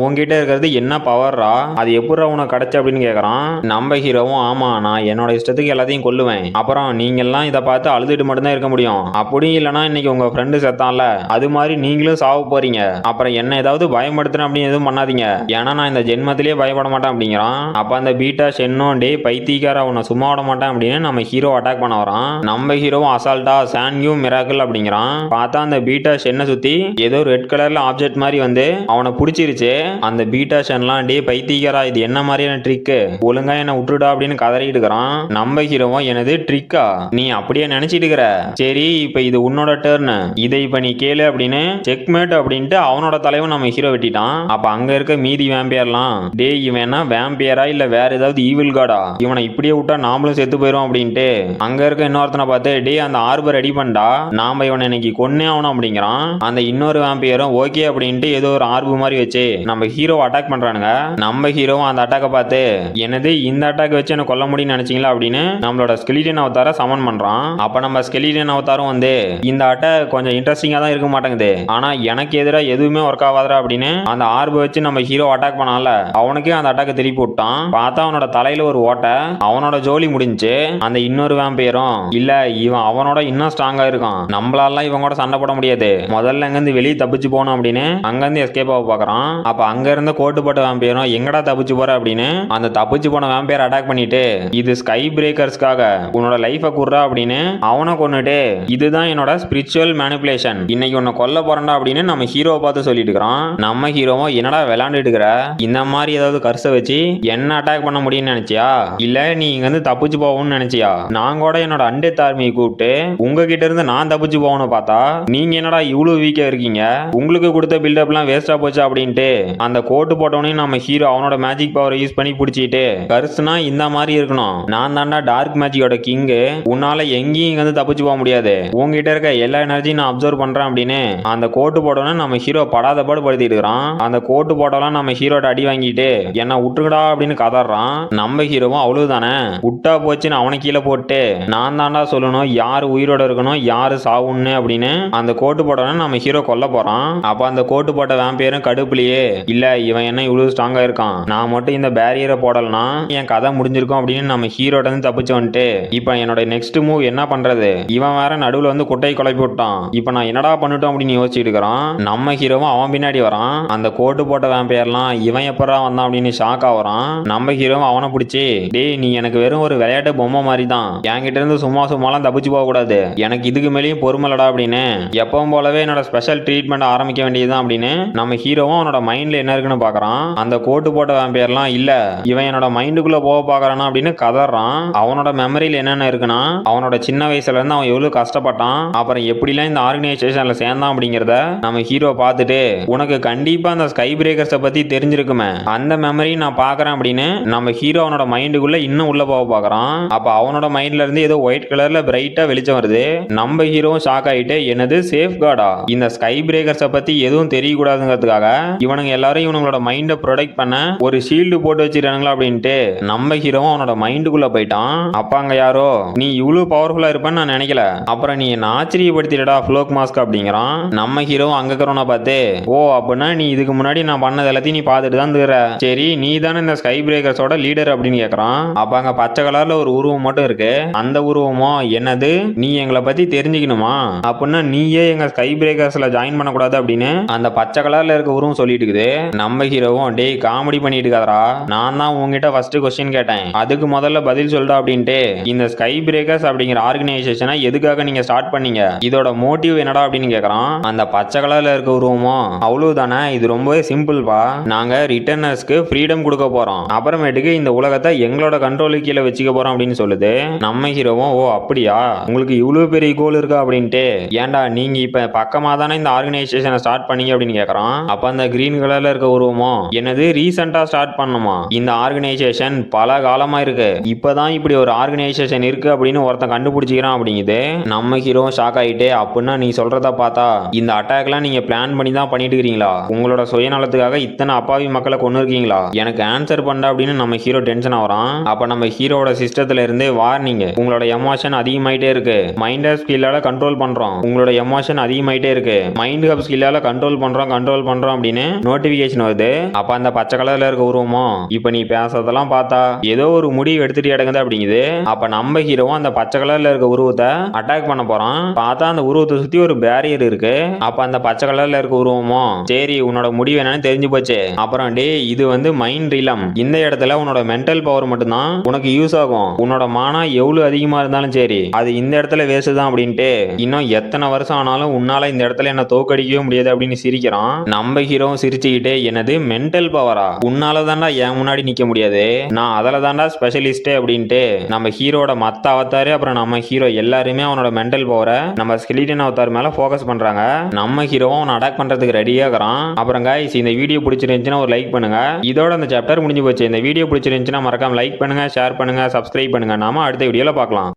உன்கிட்ட இருக்கிறது என்ன பவர்ரா, அது எப்படா உனக்கு கிடைச்சு அப்படின்னு கேக்குறான். நம்ம ஹீரோவும் ஆமா நான் என்னோட இஷ்டத்துக்கு எல்லாத்தையும் கொல்லுவேன், அப்புறம் நீங்க எல்லாம் இதை பார்த்து அழுதுட்டு மட்டும்தான் இருக்க முடியும், அப்படி இல்லைன்னா இன்னைக்கு உங்க ஃப்ரெண்டு செத்தான்ல அது மாதிரி நீங்களும் சாவ போறீங்க, அப்புறம் என்ன ஏதாவது பயப்படுத்துறேன் அப்படின்னு எதுவும் பண்ணாதீங்க ஏன்னா நான் இந்த ஜென்மத்திலேயே பயப்பட மாட்டேன் அப்படிங்கிறான். அப்ப அந்த பீட்டா ஷென்னும் டே பைத்தியக்கார உன்னை சும்மா விட மாட்டேன் அப்படின்னு நம்ம ஹீரோ அட்டாக் பண்ண வரான். நம்ம ஹீரோவும் அசால்ட்டா சான்கியூ மிராக்கிள் அப்படிங்கிறான். பார்த்தா அந்த பீட்டா ஷென்னை சுத்தி ஏதோ ரெட் கலர்ல ஆப்ஜெக்ட் மாதிரி வந்து அவனை பிடிச்சிருச்சு. அந்த பீட்டா ஷென்லாம் டே பைத்தியக்காரா இது என்ன மாதிரியான ட்ரிக்கு, ஒழுங்கா என்ன விட்டுடா அப்படின்னு கதறிட்டு இருக்கிறான். நம்ம ஹீரோவும் எனது ட்ரிக்கா நீ அப்படியே நினைச்சிட்டு இருக்கிற, சரி இப்ப இது உன்னோட டர்ன், இதை இப்ப நீ கேளு அப்படின்னு செக்மேட் அப்படின்ட்டு அவனோட தலைவன் நம்ம ஹீரோ வெட்டிட்டான். அப்ப அங்க இருக்க மீதி வேம்பியர்லாம் டே இவன் என்ன வேம்பியரா இல்ல வேற ஏதாவது ஈவில் காடா, இவனை இப்படியே விட்டா நாமளும் செத்து போயிரும் அப்படின்ட்டு அங்க இருக்க இன்னொருத்தனை பார்த்து டே அந்த ஆர்பர் ரெடி பண்ணா நாம இவனை இன்னைக்கு கொன்னே ஆகணும் அப்படிங்கிறான். அந்த இன்னொரு வேம்பியரும் ஓகே அப்படின்ட்டு ஏதோ ஒரு ஆர்பு மாதிரி வச்சு நம்ம ஹீரோ அட்டாக் பண்றானுங்க. நம்ம ஹீரோவும் அந்த அட்டாக்கை பார்த்து என்னது இந்த அட்டாக் வச்சு என்ன கொல்ல முடியும்னு நினைச்சீங்களா அப்படின்னு நம்மளோட ஸ்கெலிடன் அவதார சமன் பண்றான். அப்ப நம்ம ஸ்கெலிடன் அவதாரம் வந்து இந்த அட்டாக் கொஞ்சம் இன்ட்ரெஸ்டிங்கா தான் இருக்க மாட்டேங்குது, ஆனா எனக்கு எதிராக எதுவுமே ஒர்க் ஆகாதா அப்படின்னு அந்த ஆர்பு வச்சு நம்ம ஹீரோ அட்டாக் பண்ணால அவனுக்கே அந்த அட்டாக் திருப்பி விட்டான். பார்த்தா அவனோட தலையில ஒரு ஓட்டை, அவனோட ஜோலி முடிஞ்சு. அந்த இன்னொரு வேம்பையரும் இல்ல இவன் அவனோட இன்னும் ஸ்ட்ராங்கா இருக்கான், நம்மளால இவன் கூட சண்டை போட முடியாது, முதல்ல அங்கிருந்து வெளியே தப்பிச்சு போகணும் அப்படின்னு அங்கிருந்து எஸ்கேப் ஆக பாக்குறான். அப்ப அங்க இருந்த கோட்டு போட்ட வேம்பையரும் எங்கடா தப்பிச்சு போற அப்படின்னு அந்த தப்பிச்சு போன வேம்பையர் அட்டாக் பண்ணிட்டு இது ஸ்கை பிரேக்கர்ஸ்க்காக உன்னோட லைஃபை குடுறா அப்படின்னு அவனை கொன்னுட்டு இதுதான் என்னோட ஸ்பிரிச்சுவல் மேனிபுலேஷன், இன்னைக்கு உன்னை கொல்ல போறேன்டா அப்படின்னு நம்ம ஹீரோவை பார்த்து சொல்லிட்டு இருக்கிறான். நம்ம ஹீரோவும் என்னடா விளையாண்டுட்டு இருக்கிற, இந்த மாதிரி ஏதாவது கர்சை வச்சு என்ன அட்டாக் பண்ண முடியும்னு நினைச்சியா, இல்ல நீ இங்க இருந்து தப்பிச்சு போகணும்னு நினைச்சியா, நான் கூட என்னோட அண்டெத் ஆர்மியை கூப்பிட்டு உங்ககிட்ட இருந்து நான் தப்பிச்சு போகணும் பார்த்தா நீங்க என்னடா இவ்வளவு வீக்கா இருக்கீங்க, உங்களுக்கு கொடுத்த பில்டப் எல்லாம் வேஸ்டா போச்சு அப்படின்ட்டு அந்த கோட்டு போட்டவனையும் நம்ம ஹீரோ அவனோட மேஜிக் பவரை யூஸ் பண்ணி பிடிச்சிட்டு கர்ஸ்னா இந்த மாதிரி இருக்கணும், நான் தாண்டா டார்க் மேஜிக்கோட கிங்கு, உன்னால எங்கேயும் இங்க வந்து தப்பிச்சு போக முடியாது, உங்ககிட்ட இருக்க எல்லா எனர்ஜியும் நான் அப்சர்வ் பண்றேன் அப்படின்னு அந்த கோட்டு போட்டவன நம்ம ஹீரோ படாத பாடு படுத்திட்டு இருக்கிறான். அந்த கோட்டு போட்டவெல்லாம் நம்ம ஹீரோட அடி வாங்கிட்டு என்ன விட்டுருடா அப்படின்னு கதறான். நம்ம ஹீரோவும் அவ்வளவுதானே விட்டா போச்சுன்னு அவனை கீழே போட்டு நான் தாண்டா சொல்லணும் யாரு உயிரோட இருக்கணும் யாரு சாவுன்னு அப்படின்னு அந்த கோட்டு போட்டவன நம்ம ஹீரோ கொல்ல போறான். அப்ப அந்த கோட்டு போட்ட வேம்பையரும் கடுப்புலயே இல்ல இவன் என்ன இவ்வளவு ஸ்ட்ராங்கா இருக்கான், நான் மட்டும் இந்த பேரியரை போடலனா என் கதை முடிஞ்சிருக்கும் அப்படின்னு நம்ம ஹீரோட இருந்து தப்பிச்சு வந்துட்டு இப்ப என்னோட நெக்ஸ்ட் மூவ் என்ன பண்றது, இவன் வேற நடுவுல வந்து குட்டை குழப்பி விட்டான், இப்ப நான் என்னடா பண்ணிட்டோம் அப்படின்னு யோசிச்சுட்டு இருக்கிறான். நம்ம ஹீரோவும் அவன் பின்னாடி வரான். அந்த கோட்டு போட்ட வேம்பையர்லாம் இவன் எப்படா வந்தான் அப்படின்னு ஷாக் ஆகுறான். நம்ம ஹீரோவும் அவனை பிடிச்சி டேய் நீ எனக்கு வெறும் ஒரு விளையாட்டு பொம்மை மாதிரி தான், என்கிட்ட இருந்து சும்மா சும்மாலாம் தப்பிச்சு போக கூடாது, எனக்கு இதுக்கு மேலேயும் பொறுமலடா அப்படின்னு எப்பவும் போலவே என்னோட ஸ்பெஷல் ட்ரீட்மெண்ட் ஆரம்பிக்க வேண்டியதுதான் அப்படின்னு நம்ம ஹீரோவும் அவனோட மைண்ட்ல என்ன இருக்குன்னு பாக்குறான். அந்த கோட்டு போட்ட வேம்பையர்லாம் இல்ல இவன் என்னோட மைண்டுக்குள்ள போக பாக்குறானா அப்படின்னு கதறான். அவனோட மெமரியில என்னென்ன இருக்குன்னா அவனோட சின்ன வயசுல இருந்து அவன் எவ்வளவு கஷ்டப்பட்டான், அப்புறம் எப்படிலாம் இந்த ஆர்கனைசேஷன்ல சேர்ந்தான் அப்படிங்கிறத நம்ம ஹீரோ பார்த்துட்டு உனக்கு கண்டிப்பா அந்த ஸ்கை பிரேக்கர்ஸை பத்தி தெரிஞ்சிருக்குமே அந்த மெமரி நான் பாக்குறேன் அப்படின்னு நம்ம ஹீரோ அவனோட மைண்டுக்குள்ள இன்னும் உள்ள போக பாக்குறான். அப்ப அவனோட மைண்ட்ல இருந்து ஏதோ ஒயிட் கலர்ல பிரைட்டா வெளிச்சம் வருது. நம்ம ஹீரோவும் ஷாக் ஆயிட்டு என்னது சேஃப் கார்டா, இந்த ஸ்கை பிரேக்கர்ஸை பத்தி எதுவும் தெரியக்கூடாதுங்கிறதுக்காக இவனுங்க எல்லாரும் இவங்களோட மைண்டை ப்ரொடெக்ட் பண்ண ஒரு ஷீல்டு போட்டு வச்சிருக்காங்களா அப்படின்ட்டு நம்ம ஹீரோவும் அவனோட மைண்டுக்குள்ள போயிட்டான். அப்ப அங்க யாரோ நீ இவ்வளவு பவர்ஃபுல்லா இருப்பேன்னு நான் நினைக்கல, அப்புறம் நீ என்ன ஆச்சரியப்படுத்திடா ஃப்ளோக் மாஸ்க் அப்படிங்கிறான். நம்ம ஹீரோவும் அங்க இருக்கிறவனை பார்த்து ஓ அப்படின்னா நீ இதுக்கு முன்னாடி நான் பண்ணது எல்லாத்தையும் நீ பார்த்துட்டு தான் இருக்கிற, சரி நீ தானே இந்த ஸ்கை பிரேக்கர்ஸோட லீடர் அப்படின்னு கேட்கறான். அப்ப அங்க பச்சை கலர்ல ஒரு உருவம் மட்டும் இருக்கு. அந்த உருவமோ என்னது நீ எங்களை பத்தி தெரிஞ்சுக்கணுமா அப்படின்னா நீயே எங்க ஸ்கை பிரேக்கர்ஸ்ல ஜாயின் பண்ணக்கூடாது அப்படின்னு அந்த பச்சை கலர்ல இருக்க உருவம் சொல்லிட்டு இருக்குது. நம்ம ஹீரோவும் டேய் காமெடி பண்ணிட்டு இருக்காதரா, நான் தான் உங்ககிட்ட ஃபர்ஸ்ட் கொஸ்டின் கேட்டேன் அதுக்கு முதல்ல பதில் சொல்றா அப்படின்ட்டு இந்த ஸ்கை பிரேக்கர்ஸ் அப்படிங்கிற ஆர்கனைசேஷனை எதுக்காக நீங்க ஸ்டார்ட் பண்ணீங்க, இதோட மோட்டிவ் என்னடா அப்படின்னு கேக்குறான். அந்த பச்சை கலர்ல இருக்க உருவமோ அவ்வளவுதானே, இது ரொம்பவே சிம்பிள்பா. நாங்க ரிட்டர்னர்ஸ்க்கு ஃப்ரீடம் கொடுக்க போறோம், அப்புறமேட்டுக்கு இந்த உலகத்தை எங்களோட கண்ட்ரோலுக்கு கீழே வச்சுக்க போறோம் அப்படின்னு சொல்லுது. நம்ம ஹீரோவும் ஓ அப்படியா, உங்களுக்கு இவ்வளவு பெரிய கோல் இருக்கா அப்படின்ட்டு, ஏன்டா நீங்க இப்ப பக்கமா தானே இந்த ஆர்கனைசேஷனை ஸ்டார்ட் பண்ணீங்க அப்படின்னு கேக்குறான். அப்ப அந்த கிரீன் கலர்ல இருக்க உருவமோ, என்னது ரீசெண்டா ஸ்டார்ட் பண்ணுமா, இந்த ஆர்கனைசேஷன் பல காலமா இருக்கு, இப்பதான் இப்படி ஒரு ஆர்கனைசேஷன் இருக்கு அப்படின்னு ஒருத்தன் கண்டுபிடிச்சிக்கிறான் அப்படிங்குது. நம்ம ஹீரோ ஷாக் ஆயிட்டு, அப்படின்னா நீ சொல்றத பார்த்தா இந்த அட்டாக்லாம் நீங்க பிளான் பண்ணி தான் பண்ணிட்டு இருக்கீங்களா, உங்களோட சுயநலத்துக்காக இத்தனை அப்பாவி மக்களை கொண்டு இருக்கீங்களா, எனக்கு ஆன்சர் பண்ண அப்படின்னு நம்ம ஹீரோ டென்ஷன் ஆகிறான். அப்ப நம்ம ஹீரோட சிஸ்டத்துல இருந்து வார்னிங், உங்களோட எமோஷன் அதிகமாயிட்டே இருக்கு, மைண்ட் ஹப் ஸ்கில்லால கண்ட்ரோல் பண்றோம், உங்களோட எமோஷன் அதிகமாயிட்டே இருக்கு, மைண்ட் ஹப் ஸ்கில்லால கண்ட்ரோல் பண்றோம் அப்படின்னு நோட்டிபிகேஷன் வருது. அப்ப அந்த பச்சை கலர்ல இருக்க உருவமோ, இப்ப நீ பேசுறதெல்லாம் பார்த்தா ஏதோ ஒரு முடிவு எடுத்துட்டு இடங்குது அப்படிங்குது. அப்ப நம்ம ஹீரோவும் அந்த பச்சை கலர்ல இருக்க உருவத்தை அட்டாக் பண்ண போறான். பார்த்தா அந்த உருவத்தை சுத்தி ஒரு பேரியர் இருக்கு. அப்ப அந்த பச்சை கலர்ல இருக்க உருவமோ, சரி உன்னோட முடிவு என்னன்னு தெரிஞ்சு போச்சு, அப்புறம் டே இது வந்து மைண்ட் ரிலம், இந்த இடத்துல உன்னோட மென்டல் பவர் மட்டும்தான் உனக்கு யூஸ் ஆகும், உன்னோட மானா எவ்வளவு அதிகமா இருந்தாலும் சரி அது இந்த இடத்துல வேஸ்ட் தான் அப்படின்ட்டு, இன்னும் எத்தனை வருஷம் ஆனாலும் உன்னால இந்த இடத்துல என்ன தோக்கடிக்கவே முடியாது அப்படின்னு சிரிக்கிறான். நம்ம ஹீரோ சிரிச்சுக்கிட்டே, என்னது மென்டல் பவரா, உன்னால தாண்டா என் முன்னாடி நிக்க முடியாது, நான் அதில் தாண்டா ஸ்பெஷலிஸ்டே அப்படின்ட்டு நம்ம ஹீரோட மத்த அவதாரு அப்புறம் நம்ம ஹீரோ எல்லாருமே அவனோட மென்டல் பவரை நம்ம ஸ்கெலிட்டன் அவதார் மேல ஃபோக்கஸ் பண்றாங்க. நம்ம ஹீரோவும் அவன் அட்டாக் பண்றதுக்கு ரெடியாகிறான். அப்புறம் கைஸ் இந்த வீடியோ பிடிச்சிருந்துச்சுன்னா ஒரு லைக் பண்ணுங்க. இதோட அந்த சாப்டர் முடிஞ்சு போச்சு. இந்த வீடியோ பிடிச்சிருந்துச்சுன்னா மறக்காம லைக் பண்ணுங்க, ஷேர் பண்ணுங்க, சப்ஸ்கிரைப் பண்ணுங்க. நாம அடுத்த வீடியோல பார்க்கலாம்.